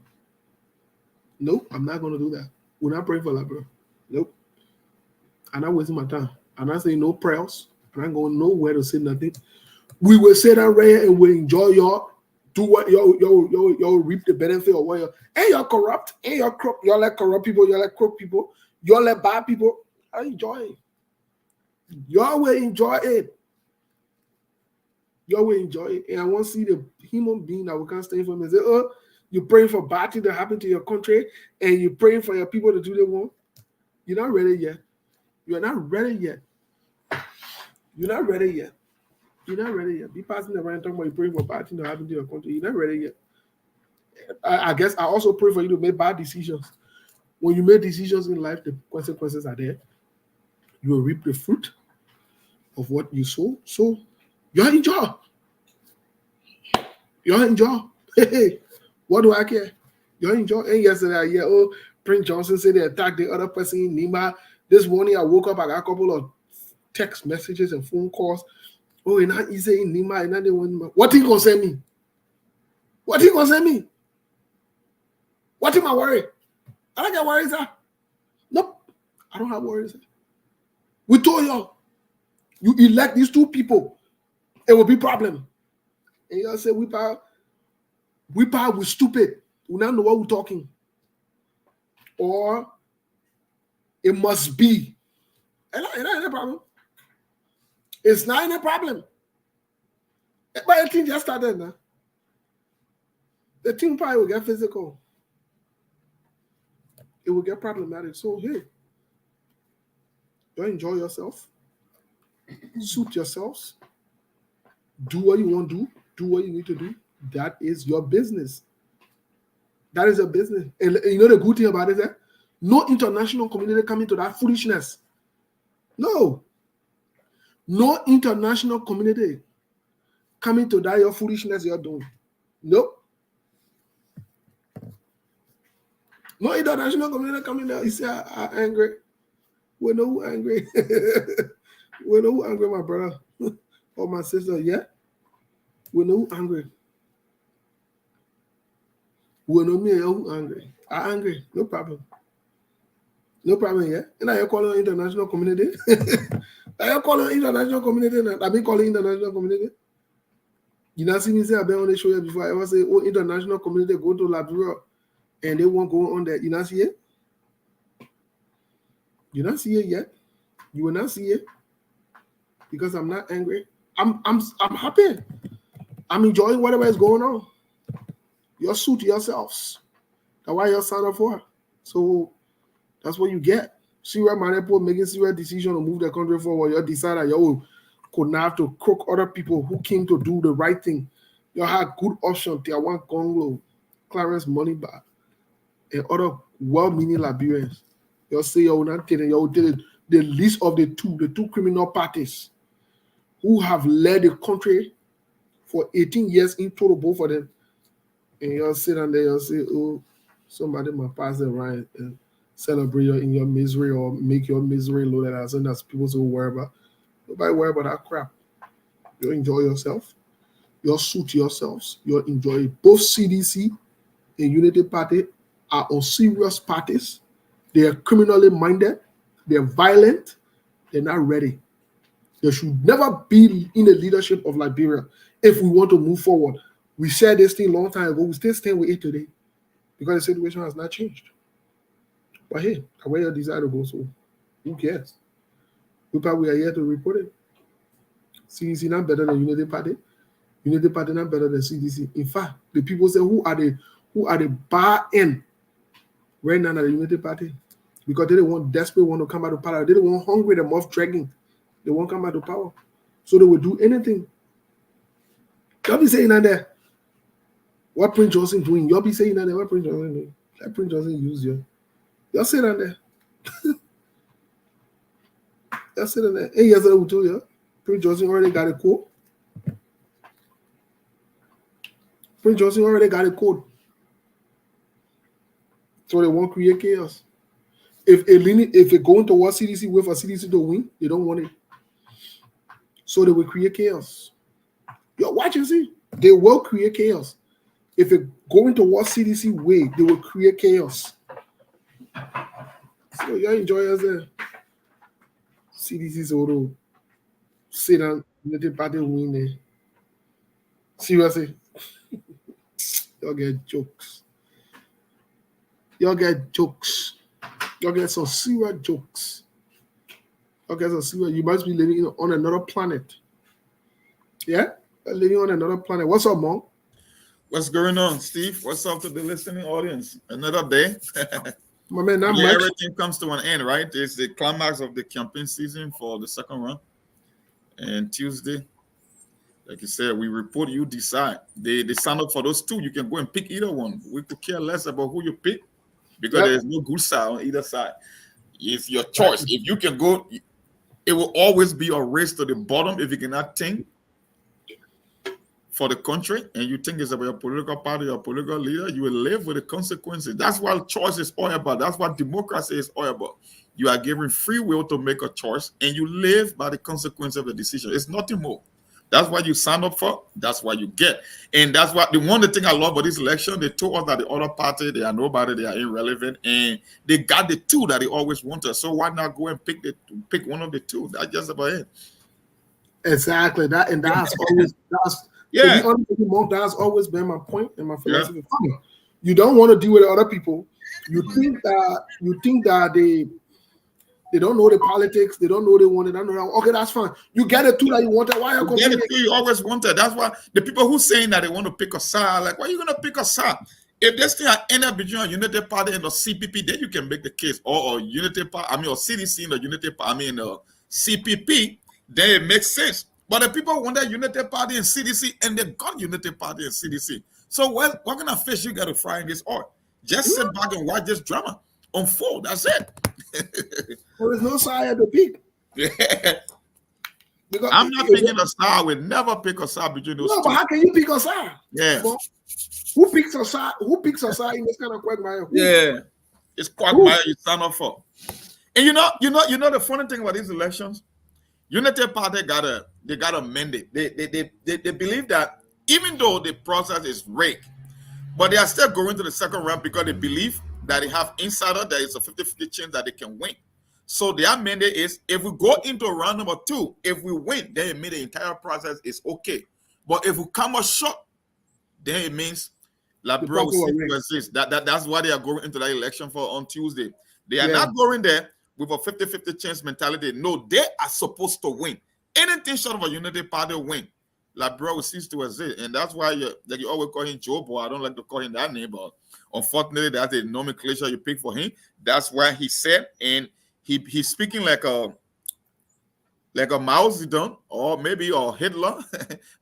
Nope, I'm not gonna do that. We're not praying for Liberia. Nope. I'm not wasting my time. I'm not saying no prayers. I'm not going nowhere to say nothing. We will sit down right here and we'll enjoy y'all. Do what y'all reap the benefit of what y'all. And y'all corrupt. And y'all like corrupt people. Y'all like crook people. Y'all like bad people. I enjoy it. Y'all will enjoy it. Y'all will enjoy it. And I want to see the human being that we can't stand for me and say, oh, you're praying for bad things that happen to your country and you're praying for your people to do their work. You're not ready yet. You're not ready yet. You're not ready yet. You're not ready yet. Be passing around talking about you praying for bad things that happen to your country. You're not ready yet. I guess I also pray for you to make bad decisions. When you make decisions in life, the consequences are there. You will reap the fruit of what you sow. So y'all enjoy. Y'all enjoy. Hey, what do I care? Y'all enjoy. And yesterday, Prince Johnson said they attacked the other person in Nima. This morning I woke up, I got a couple of text messages and phone calls Oh, and he say in Nima, and they want what he concern me? What he concern me? What am I worried? I don't get worries, sir. Nope, I don't have worries. Sir. We told y'all, you elect these two people, it will be problem. And y'all say we power, we stupid. We don't know what we're talking. Or it must be. It's not any problem. It's not any problem. But the thing just started now. The thing probably will get physical. It will get problematic. So hey, don't enjoy yourself. Suit yourselves. Do what you want to do. Do what you need to do. That is your business. That is your business. And you know the good thing about it is that no international community coming to that foolishness. No. No international community coming to that your foolishness you're doing. Nope. No international community coming there. You say, I'm angry. We know who angry. We know who angry, my brother or my sister. Yeah. We know who angry. We know me who angry. I'm angry. No problem. No problem, yeah. And I call it international community. I call it international community. I been calling international community. You know, see me say I've been on the show here before. I ever say, oh, international community go to Liberia and they won't go on there. You not see it? You not see it yet? You will not see it because I'm not angry. I'm happy. I'm enjoying whatever is going on. You're suit yourselves. That's why you're signed up for. So that's what you get. Serious manipul making serious decision to move the country forward. You decide that you could not have to crook other people who came to do the right thing. You had good options. There one Congo, Clarence Moneyback, and other well-meaning Liberians. You say you're not telling you the list of the two criminal parties who have led the country for 18 years in total, both of them. And you'll sit down there, you'll say, oh, somebody might pass it around and celebrate in your misery or make your misery loaded as soon as people so worry about. Nobody worry about that crap. You enjoy yourself. You suit yourselves. You enjoy both CDC and Unity Party are on serious parties. They are criminally minded. They're violent. They're not ready. They should never be in the leadership of Liberia if we want to move forward. We said this thing a long time ago. We still stand with it today because the situation has not changed. But hey, where your desire to go, so who cares? We are here to report it. CDC not better than Unity Party. Unity Party not better than CDC. In fact, the people say who are the bar end right now at the Unity Party because they don't want desperate want to come out of power. They don't want hungry them off dragging. They won't come out of power, so they will do anything. Y'all be saying that there. What Prince Johnson doing? Y'all be saying that there. What Prince Johnson doing? Let Prince Johnson use you. Y'all say that there. Y'all say that there. 8 years ago, we told you. Prince Johnson already got a code. Prince Johnson already got a code. So they won't create chaos. If they going towards CDC, wait for CDC to win, they don't want it. So they will create chaos. Yo, watch and see. They will create chaos. If it going towards CDC way, they will create chaos. So y'all enjoy yourself. CDC's auto sit down, let the party win there. Seriously. Y'all get jokes. Y'all get jokes. Y'all get some serious jokes. Y'all get some serious. You must be living on another planet. Yeah? Living on another planet. What's up, Mom? What's going on, Steve? What's up to the listening audience? Another day. My man, not much. Everything comes to an end, right? It's the climax of the campaign season for the second round. And Tuesday, like you said, we report, you decide. They sign up for those two. You can go and pick either one. We could care less about who you pick because there's no good side on either side. It's your choice. If you can go, it will always be a race to the bottom if you cannot think for the country and you think it's about your political party or political leader, you will live with the consequences. That's what choice is all about. That's what democracy is all about. You are given free will to make a choice and you live by the consequence of the decision. It's nothing more. That's what you sign up for. That's what you get. And that's what the one thing I love about this election, they told us that the other party, they are nobody, they are irrelevant, and they got the two that they always wanted. So why not go and pick one of the two? That's just about it. Exactly. That's always that's always been my point and my philosophy. Yeah. You don't want to deal with other people. You think that they don't know the politics, they don't know they want it. Okay, that's fine. You get it too that you wanted. Why are you get it too you always wanted? That's why the people who saying that they want to pick a side, like, why are you gonna pick a side? If this thing ended between a Unity Party and the CPP, then you can make the case, or Unity Party, or CDC and the Unity Party, and the CPP, then it makes sense. But the people wanted Unity Party and CDC, and they got Unity Party and CDC. So what kind of fish you got to fry in this oil? Just sit back and watch this drama unfold. That's it. There is no side at the peak. Yeah. Because I'm not picking a side. I would never pick a side between those two. But how can you pick a side? Yeah. Well, who picks a side? Who picks a side in this kind of quagmire? Yeah. It's quagmire you sign up for. And you know the funny thing about these elections, Unity Party got a mandate. They believe that even though the process is rigged, but they are still going to the second round because they believe that they have insider, there is a 50-50 chance that they can win. So their mandate is, if we go into round number 2, if we win, then it means the entire process is okay. But if we come up short, then it means that's why they are going into that election for on Tuesday. They are not going there with a 50-50 chance mentality. No, they are supposed to win. Anything short of a Unity Party win, like bro, cease to exist. And that's why you always call him Joe Boy. I don't like to call him that name, but unfortunately, that's the nomenclature you pick for him. That's why he said, and he's speaking like a Mao Zedong or maybe Hitler,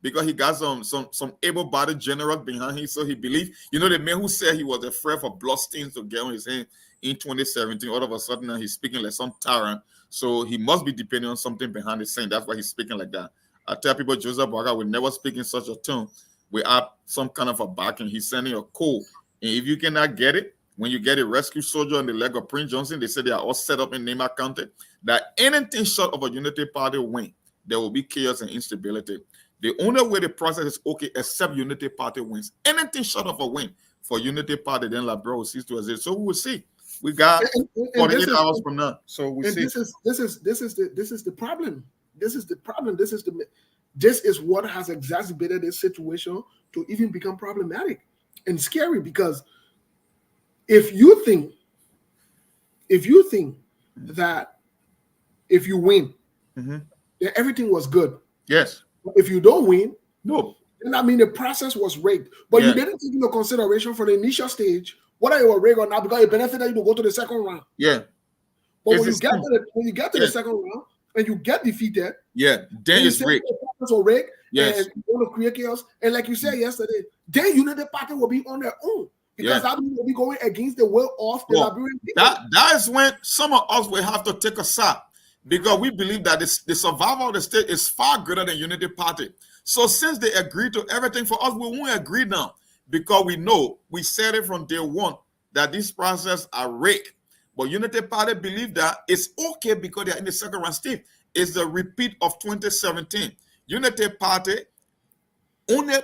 because he got some able-bodied general behind him. So he believed, the man who said he was afraid for bloodstains to get on his hand in 2017, all of a sudden now he's speaking like some tyrant. So he must be depending on something behind his saying. That's why he's speaking like that. I tell people Joseph Boakai will never speak in such a tone without some kind of a backing. He's sending a code. And if you cannot get it, when you get a rescue soldier on the leg of Prince Johnson, they say they are all set up in Nema County, that anything short of a Unity Party win, there will be chaos and instability. The only way the process is okay, except Unity Party wins. Anything short of a win for Unity Party, then Labrador will cease to exist. So we will see. We got 48 hours from now. So we see. This is the problem. This is the problem. This is what has exacerbated this situation to even become problematic and scary, because if you think that if you win, then everything was good. Yes. But if you don't win, no. Then I mean the process was rigged. But you didn't take into consideration from the initial stage whether it was rigged or not, because it benefited you to go to the second round. Yeah. But when you get to the second round and you get defeated, then it's rigged. The process was rigged. Yes. And you want to create chaos. And like you said yesterday, then Unity Party will be on their own. Because that will be going against the will of the Liberian people. That is when some of us will have to take a side, because we believe that the survival of the state is far greater than Unity Party. So since they agreed to everything for us, we won't agree now, because we know, we said it from day one, that this process are rigged. But Unity Party believe that it's okay because they're in the second round. Steve, it's the repeat of 2017. Unity Party only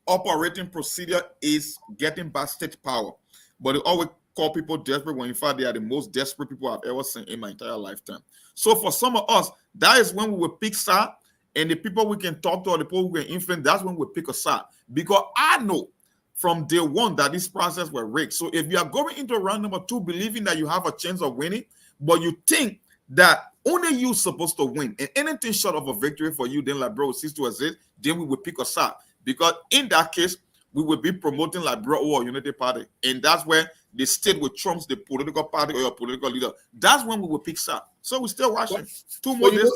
operating procedure is getting back state power, but they always call people desperate when in fact they are the most desperate people I've ever seen in my entire lifetime. So for some of us, that is when we will pick side, and the people we can talk to or the people we can influence, that's when we pick a side. Because I know from day one that this process was rigged. So if you are going into round number 2 believing that you have a chance of winning, but you think that only you're supposed to win, and anything short of a victory for you, then like bro, cease to exist, then we will pick a side. Because in that case, we will be promoting like bro or Unity Party. And that's where the state will trump the political party or your political leader. That's when we will pick side. So we're still watching. 2 more days.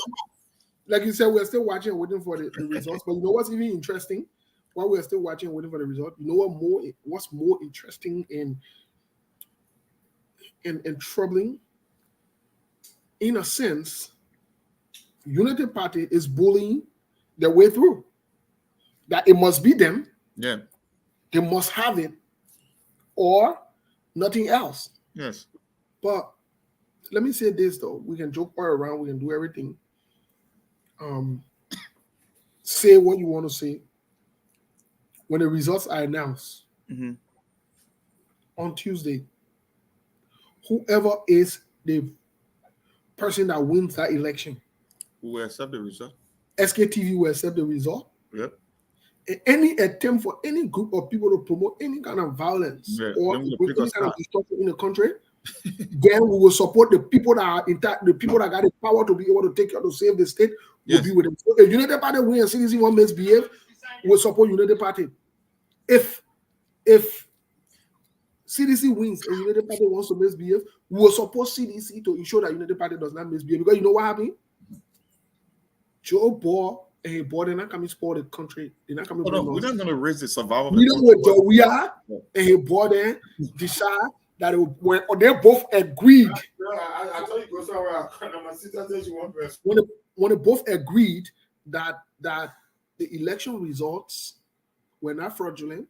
Like you said, we're still watching and waiting for the results. But you know what's even interesting? While we're still watching and waiting for the result, you know what's more interesting and troubling? In a sense, Unity Party is bullying their way through. That it must be them. Yeah. They must have it or nothing else. Yes. But let me say this, though. We can joke all around. We can do everything. say what you want to say. When the results are announced on Tuesday, whoever is the person that wins that election, who will accept the result? SKTV will accept the result. Yep. Any attempt for any group of people to promote any kind of violence or any kind of destruction in the country, then we will support the people that are the people that got the power to be able to take care to save the state. Will be with them. So if United Party wins and CDC won't misbehave, we'll support United Party. If CDC wins and United Party wants to misbehave, we will support CDC to ensure that United Party does not misbehave. Because you know what happened? Joe Ball and his boy, they're not coming to support the country. They're not coming. No, we're not going to raise the survival. We don't know Joe Weah and his boy then decide that when they both agreed. I told you go somewhere. My sister said she wants to. When they both agreed that the election results were not fraudulent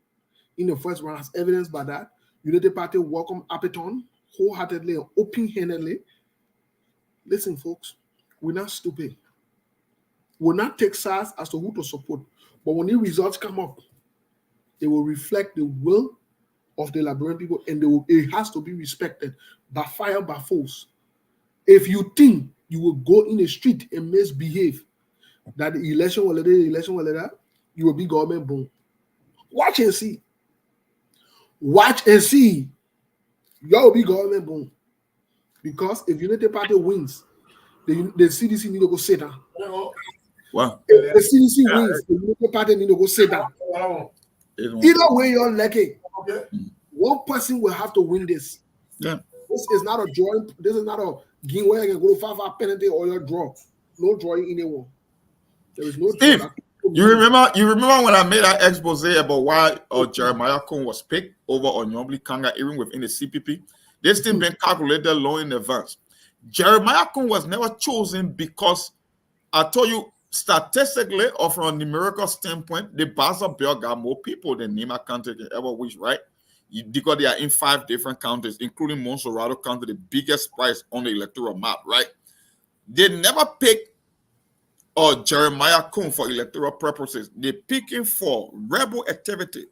in the first round, as evidenced by that, United Party welcomed Appeton wholeheartedly and open-handedly. Listen, folks, we're not stupid. We'll not take sides as to who to support. But when the results come up, they will reflect the will of the Liberian people, and it has to be respected by fire, by force. If you think you will go in the street and misbehave, that the election will let that, you will be government boom. Watch and see. Watch and see. You will be government boom. Because if United Party wins, the CDC need to go sit down. Wow. If the CDC wins, the United Party need to go sit down. Either way you're lucky. Okay. One person will have to win this. Yeah. This is not a drawing. This is not a game where you can go to 5-5 penalty or your draw. No drawing anyone. There is no Steve, draw. you remember when I made that expose about why Jeremiah Cohn was picked over Onyobli Kanga, even within the CPP? This thing been calculated long in advance. Jeremiah Cohn was never chosen because I told you statistically or from a numerical standpoint, the Basel Belt got more people than Nima County can ever wish, right? Because they are in 5 different counties, including Monserrado County, the biggest price on the electoral map, right? They never picked Jeremiah Cohn for electoral purposes. They're picking for rebel activity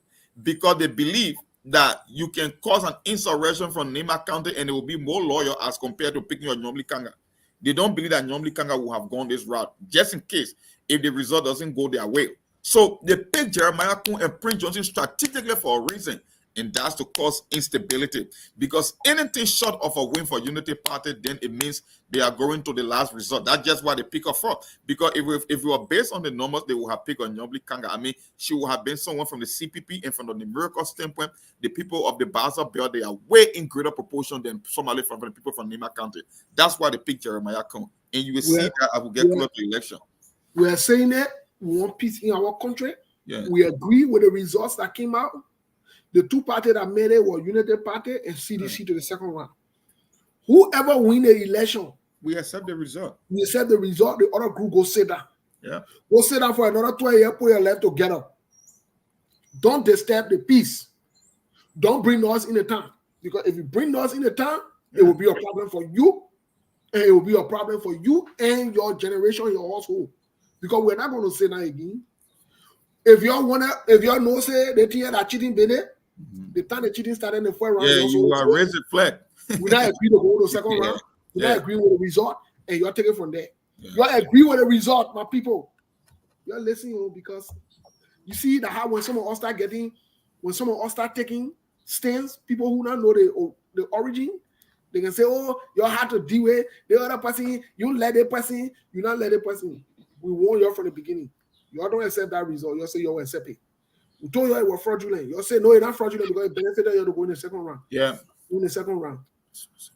because they believe that you can cause an insurrection from Nima County and it will be more loyal as compared to picking Onyobli Kanga. They don't believe that Onyobli Kanga will have gone this route, just in case if the result doesn't go their way. So they picked Jeremiah Cohn and Prince Johnson strategically for a reason, and that's to cause instability. Because anything short of a win for Unity Party, then it means they are going to the last resort. That's just why they pick her for. Because if we were based on the numbers, they would have picked Onyobli Kanga. I mean, she would have been someone from the CPP, and from the numerical standpoint, the people of the Basel Belt, they are way in greater proportion than somebody from the people from Nima County. That's why they picked Jeremiah Cohn. And you will see that I will get close to the election. We are saying that we want peace in our country. Yeah. We agree with the results that came out. The 2 parties that made it were United Party and CDC to the second round. Whoever win the election, we accept the result. We accept the result. The other group go sit down. Yeah. Go sit down for another 12 years, put your left together. Don't disturb the peace. Don't bring noise in the town. Because if you bring noise in the town, it will be a problem for you. And it will be a problem for you and your generation, your household. Because we're not going to say that again. If y'all know say they think that cheating baby, the time the cheating started in the first round. Yeah, you are raising flag. We not agree to go to the second round. We not agree with the result, and you're taking from there. Y'all agree with the result, my people. You're listening because you see that how when some of us start taking stands, people who don't know the origin, they can say, oh, y'all have to deal with the other person, you let the person, you not let the person. We warn you from the beginning. Y'all don't accept that result. Y'all say y'all accept it. We told you it was fraudulent. Y'all say no, it's not fraudulent because it benefited you to go in the second round. Yeah. In the second round.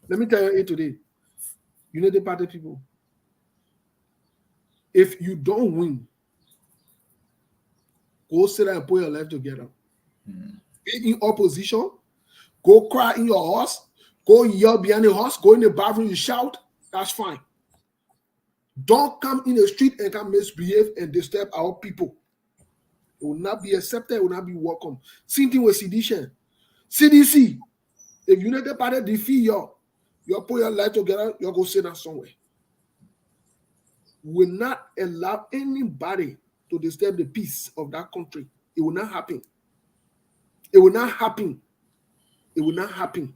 Let me tell you it today. United Party people. If you don't win, go sit there and put your life together. Be in opposition. Go cry in your house. Go yell behind the house. Go in the bathroom, you shout. That's fine. Don't come in the street and come misbehave and disturb our people. It will not be accepted. It will not be welcome. Same thing with sedition. CDC. If United Party defeat you put your life together, you go sit down somewhere. We will not allow anybody to disturb the peace of that country. It will not happen. It will not happen. It will not happen.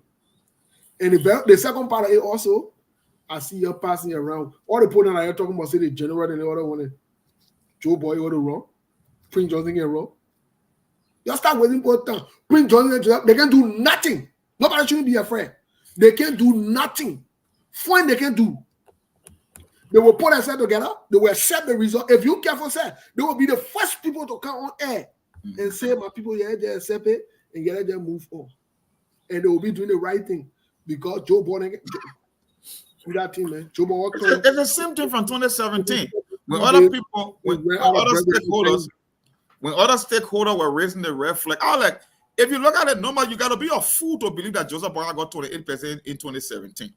And the second part of it also, I see you passing around. All the people that are talking about, say the general and the other one, Joe Boy, what wrong? Prince Johnson get wrong. You start waiting for time. Prince Johnson, they can do nothing. Nobody shouldn't be afraid. They can do nothing. Fine, they can do. They will put themselves together. They will accept the result. If you careful, say they will be the first people to come on air and say, "My people, yeah, they accept it and yeah, they move on." And they will be doing the right thing because Joe Biden, that team, man. Joe Biden. It's the same thing from 2017 when other people, when other stakeholders were raising the red flag. I was like, if you look at it, normal, you got to be a fool to believe that Joseph Boyah got 28% in 2017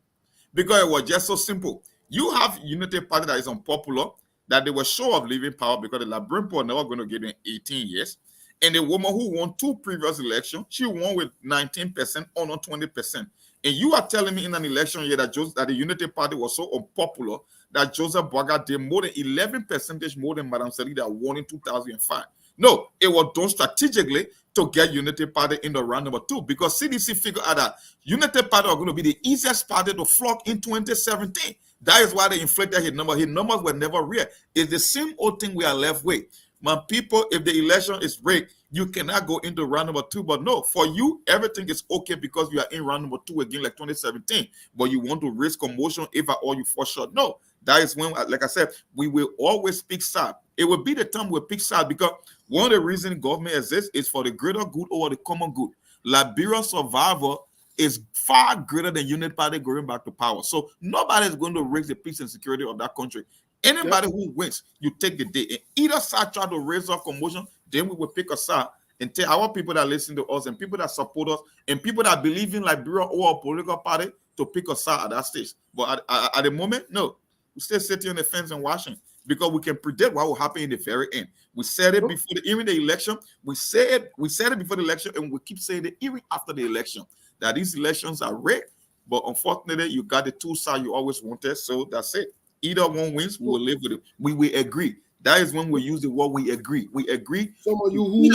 because it was just so simple. You have Unity Party that is unpopular, that they were sure of leaving power because the Liberian people are never going to give them 18 years. And the woman who won 2 previous elections, she won with 19% or not 20%. And you are telling me in an election year that the Unity Party was so unpopular that Joseph Boyah did more than 11% more than Madam Sali that won in 2005. No, it was done strategically to get Unity Party in the round number 2 because CDC figured out that Unity Party are going to be the easiest party to flock in 2017. That is why they inflated his number. His numbers were never real. It's the same old thing we are left with. My people, if the election is rigged, you cannot go into round number 2. But no, for you, everything is okay because you are in round number 2 again like 2017. But you want to risk commotion if at all you fall short. No, that is when, like I said, we will always pick side. It will be the time we pick side because one of the reasons government exists is for the greater good over the common good. Liberia's survival is far greater than Unity Party going back to power. So nobody is going to raise the peace and security of that country. Anybody who wins, you take the day. And either side try to raise up commotion, then we will pick a side and tell our people that listen to us and people that support us and people that believe in Liberia or a political party to pick a side at that stage. But at the moment, no. We still sitting on the fence and watching because we can predict what will happen in the very end. We said it before even the election. We said it before the election, and we keep saying it even after the election that these elections are rigged. But unfortunately, you got the 2 sides you always wanted. So that's it. Either one wins, we will live with it. We will agree. That is when we use the word we agree. We agree. Some of you who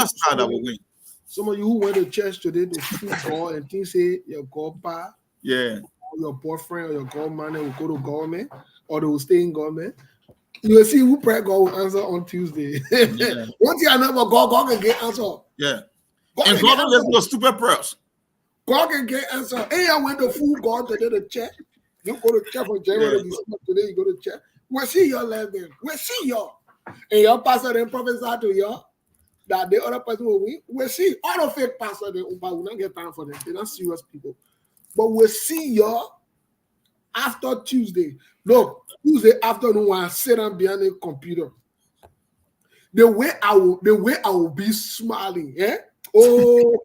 went to church today to see God and think say your godpa, yeah, or your boyfriend or your godman will go to government or they will stay in government. You will see who pray God will answer on Tuesday. Yeah. One thing I know about God can get answer. Yeah. And God don't listen to stupid prayers. God can get answer. And I went to fool God today to check. You go to church from January to December today, you go to church. We'll see your level. We'll see y'all. And your pastor then prophesy to y'all that the other person will win. We'll see. All the fake pastors, they will not get time for them. They're not serious people. But we'll see y'all after Tuesday. Look, Tuesday afternoon when I sit down behind the computer. The way I will be smiling, yeah? Oh,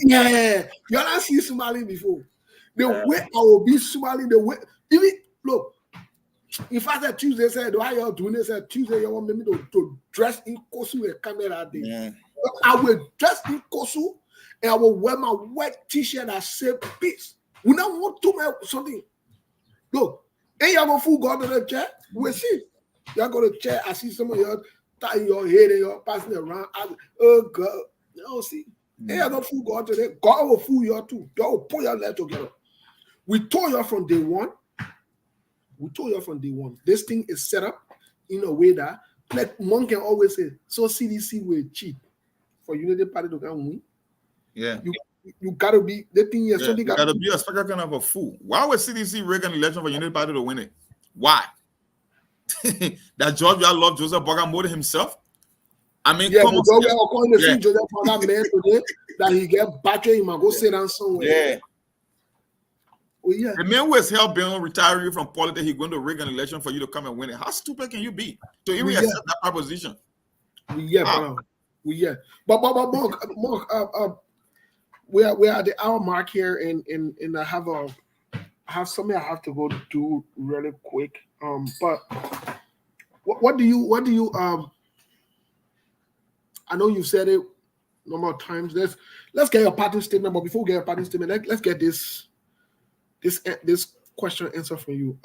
yeah. Y'all not see smiling before. The way I will be smiling, the way even look. If I said Tuesday, said why y'all doing this? Said Tuesday, you want me to dress in kosu and camera day. Yeah. I will dress in kosu and I will wear my white t-shirt that say peace. We don't want to wear something. Look, and y'all gonna fool God to the chair. We'll see. Y'all go to chair. I see some of y'all tie your head and y'all passing it around. Oh God, you know, see. And y'all gonna fool God today. God will fool y'all too. God will put your leg together. We told y'all from day one. This thing is set up in a way that, like one can always say, so CDC will cheat for Unity Party to come win. Yeah. You gotta be the thing is something. You gotta be a special kind of a fool. Why would CDC rig an election for Unity Party to win it? Why? That Georgia loved Joseph Boyah more than himself. I mean, come on. We are calling the see Joseph Boyah man today that he get battered, he might go sit down somewhere. Yeah. Well, yeah. The man who is hell bent on retiring from politics, he's going to rig an election for you to come and win it. How stupid can you be to even accept that proposition? But we are at the hour mark here, and I have something I have to go do really quick. But what do you I know you said it a number of times. Let's get your parting statement. But before we get your parting statement, let's get this question answer from you.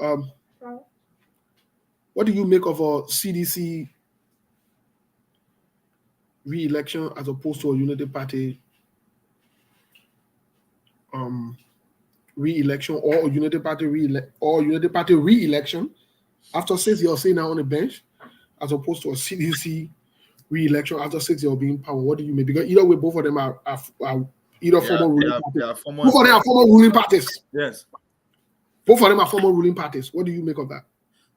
What do you make of a CDC re-election as opposed to a unity party re-election or a unity party re-election after 6 years sitting now on the bench, as opposed to a CDC re-election after 6 years being power? What do you mean? Because either way, both of them are either former ruling parties. Both of them are former ruling parties. Yes. Both of them are former ruling parties. What do you make of that?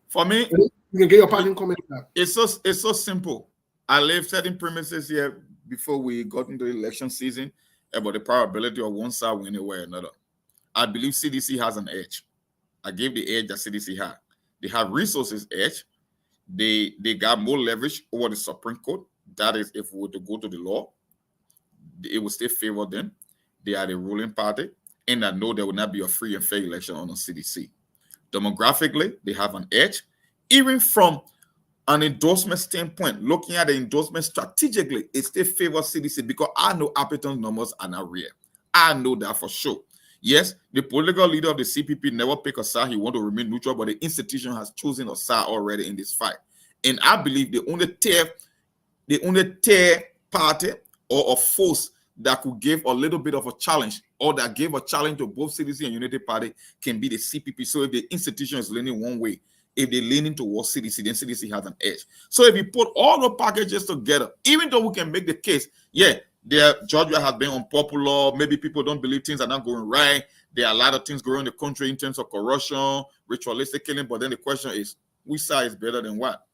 For me, you can get your parting comment on that. It's so simple. I left certain premises here before we got into the election season about the probability of one side winning or another. I believe CDC has an edge. I gave the edge that CDC had. They have resources edge. They got more leverage over the Supreme Court. That is, if we were to go to the law, it will still favor them. They are the ruling party, and I know there will not be a free and fair election on the CDC. Demographically, they have an edge. Even from an endorsement standpoint, looking at the endorsement strategically, it still favors CDC because I know Appleton's numbers are not real. I know that for sure. Yes, the political leader of the CPP never pick a side. He want to remain neutral, but the institution has chosen a side already in this fight. And I believe the only tear party or a force that could give a little bit of a challenge or that gave a challenge to both CDC and Unity Party can be the CPP. So if the institution is leaning one way, if they're leaning towards CDC, then CDC has an edge. So if you put all the packages together, even though we can make the case, yeah, Georgia has been unpopular. Maybe people don't believe things are not going right. There are a lot of things going on in the country in terms of corruption, ritualistic killing. But then the question is, which side is better than what?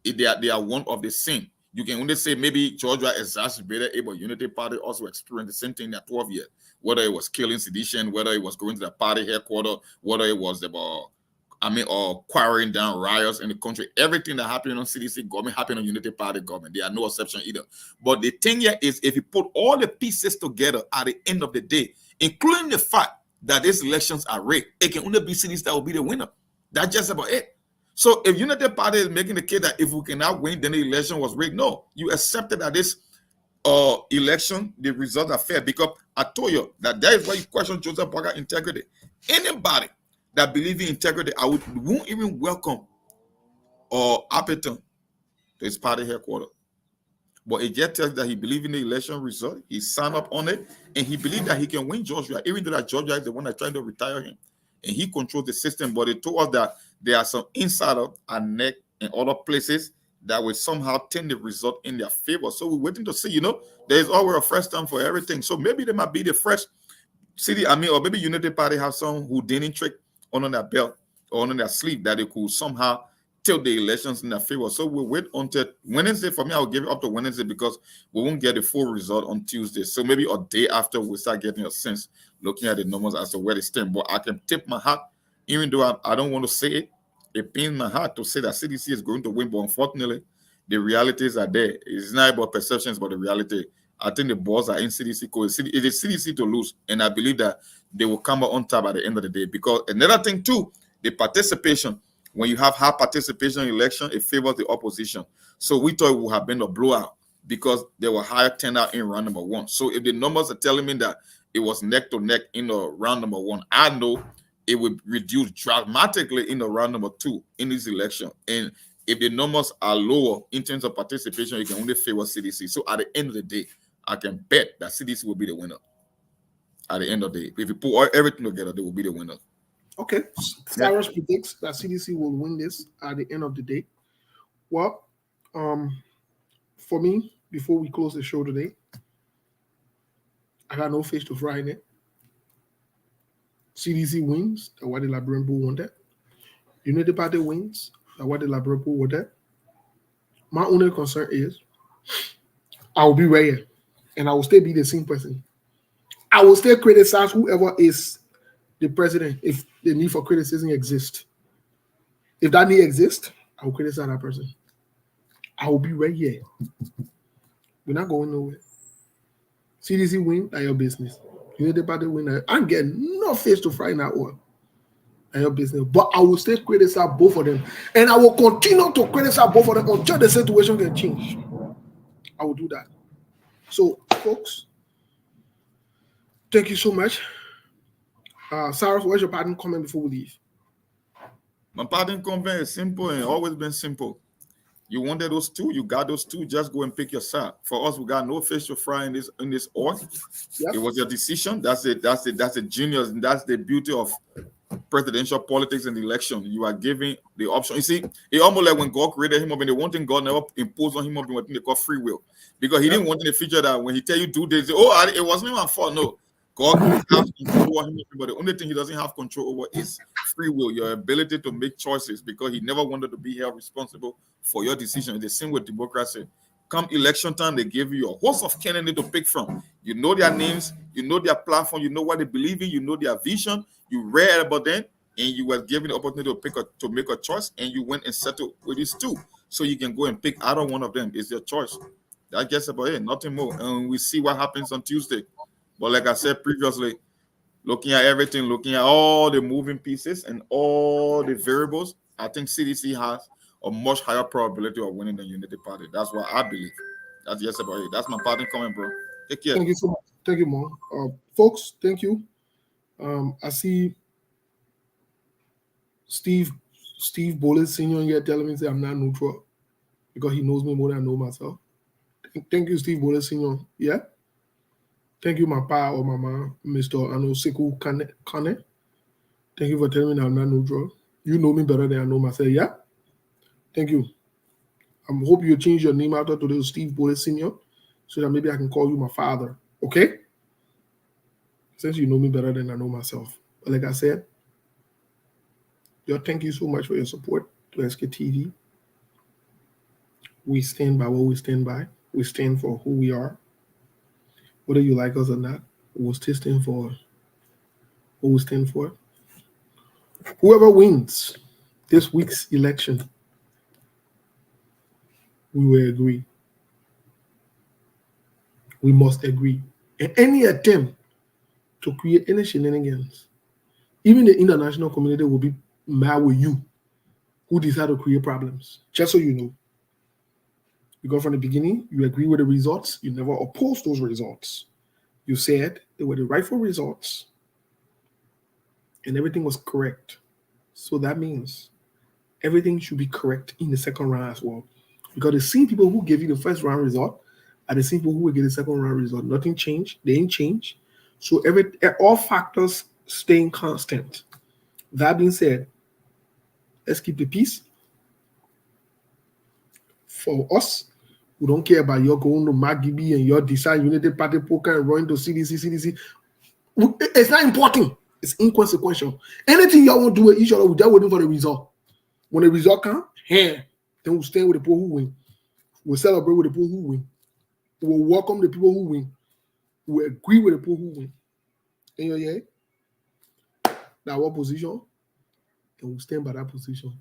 If they are one of the same. You can only say maybe Georgia exacerbated it, but Unity Party also experienced the same thing in that 12 years. Whether it was killing sedition, whether it was going to the party headquarters, whether it was about or quarrying down riots in the country. Everything that happened on CDC government happened on Unity Party government. There are no exception either. But the thing here is, if you put all the pieces together at the end of the day, including the fact that these elections are rigged, it can only be CDC that will be the winner. That's just about it. So if Unity Party is making the case that if we cannot win, then the election was rigged, no, you accepted that this election, the results are fair, because I told you that is why you question Joseph Parker integrity. Anybody that believe in integrity, I won't even welcome Appleton to his party headquarters. But it just tells that he believes in the election result. He signed up on it, and he believes that he can win Georgia, even though that Georgia is the one that tried to retire him. And he controls the system. But it told us that there are some insider and NEC and other places that will somehow tend the result in their favor. So we're waiting to see, there's always a first time for everything. So maybe they might be the fresh city, or maybe Unity Party have some Houdini trick on their belt or on their sleeve that they could somehow tilt the elections in their favor. So we'll wait until Wednesday. For me, I'll give it up to Wednesday because we won't get the full result on Tuesday. So maybe a day after we start getting a sense, looking at the numbers as to where they stand. But I can tip my hat, even though I don't want to say it. It pains my heart to say that CDC is going to win, but unfortunately, the realities are there. It's not about perceptions, but the reality. I think the balls are in CDC. It is CDC to lose, and I believe that they will come out on top at the end of the day. Because another thing too, the participation. When you have high participation in election, it favors the opposition. So we thought it would have been a blowout because there were higher turnout in round number one. So if the numbers are telling me that it was neck to neck in the round number one, I know it would reduce dramatically in the round number two in this election. And if the numbers are lower in terms of participation, you can only favor CDC. So at the end of the day, I can bet that CDC will be the winner. At the end of the day, if you put everything together, they will be the winner. Okay. Cyrus predicts that CDC will win this at the end of the day. Well, for me, before we close the show today, I got no face to fry in it. CDC wins, that's what the Liberian Pool wanted. Unity Party wins, that's what the Liberian Pool wanted. My only concern is I will be right here, and I will still be the same person. I will still criticize whoever is the president if the need for criticism exists. If that need exists, I will criticize that person. I will be right here. We're not going nowhere. CDC win, that's your business. Unity Party win, I'm getting no face to fry now. That's your business. But I will still criticize both of them. And I will continue to criticize both of them until the situation can change. I will do that. So, folks, thank you so much. Cyrus, what's your parting comment before we leave? My parting comment is simple and always been simple. You wanted those two, you got those two, just go and pick your side. For us, we got no fish to fry in this org. Yep. It was your decision. That's the genius, and that's the beauty of presidential politics and election. You are giving the option. You see, it almost like when God created him up, and the one thing God never imposed on him up in what they call free will. Because he didn't want in the future that when he tell you do this, it wasn't my fault. No. God has control over him, but the only thing he doesn't have control over is free will, your ability to make choices, because he never wanted to be held responsible for your decision. It's the same with democracy. Come election time, they give you a host of candidates to pick from. You know their names, you know their platform, you know what they believe in, you know their vision, you read about them, and you were given the opportunity to make a choice, and you went and settled with these two. So you can go and pick either one of them. It's your choice. That gets about it, nothing more. And we see what happens on Tuesday. But like I said previously, looking at everything, looking at all the moving pieces and all the variables, I think CDC has a much higher probability of winning than Unity Party. That's what I believe. That's just about it. That's my parting comment, bro. Take care. Thank you so much. Thank you, Mom. Folks, thank you. I see Steve Bolles Sr. here telling me that I'm not neutral because he knows me more than I know myself. Thank you, Steve Bolles Sr. Yeah. Thank you, my pa or mama, Mr. Anoseku Kane. Thank you for telling me that I'm not neutral. You know me better than I know myself. Yeah. Thank you. I hope you change your name after today to Steve Bolles Sr. so that maybe I can call you my father. Okay? Since you know me better than I know myself. But like I said, thank you so much for your support to SKTV. We stand by what we stand by. We stand for who we are. Whether you like us or not, we'll still stand for what we stand for. Whoever wins this week's election, we will agree. We must agree. And any attempt to create any shenanigans, even the international community will be mad with you who decide to create problems. Just so you know. Because from the beginning, you agree with the results. You never oppose those results. You said they were the rightful results. And everything was correct. So that means everything should be correct in the second round as well. Because the same people who gave you the first round result are the same people who will get the second round result. Nothing changed. They ain't changed. So all factors staying constant. That being said, let's keep the peace. For us, we don't care about your going to Magibi and your decide Unity Party poker and running to CDC. It's not important. It's inconsequential. Anything y'all want to do with each other, we're just waiting for the result. When the result comes, then we'll stand with the people who win. We'll celebrate with the people who win. We'll welcome the people who win. We'll agree with the people who win. And you're that's our position. And we'll stand by that position.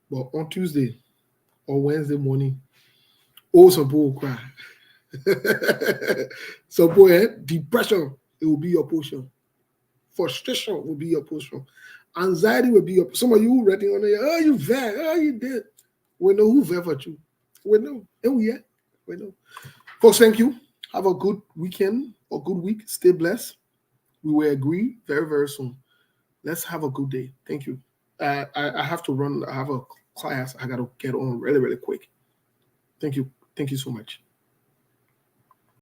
But on Tuesday or Wednesday morning, some people will cry. Some people, depression, it will be your portion. Frustration will be your portion. Anxiety will be your. Some of you ready on there. Oh, you vet. Oh, you did. We know who vet for you. We know. And we know. Folks, thank you. Have a good weekend or good week. Stay blessed. We will agree very, very soon. Let's have a good day. Thank you. I have to run. I have a class. I got to get on really, really quick. Thank you. Thank you so much.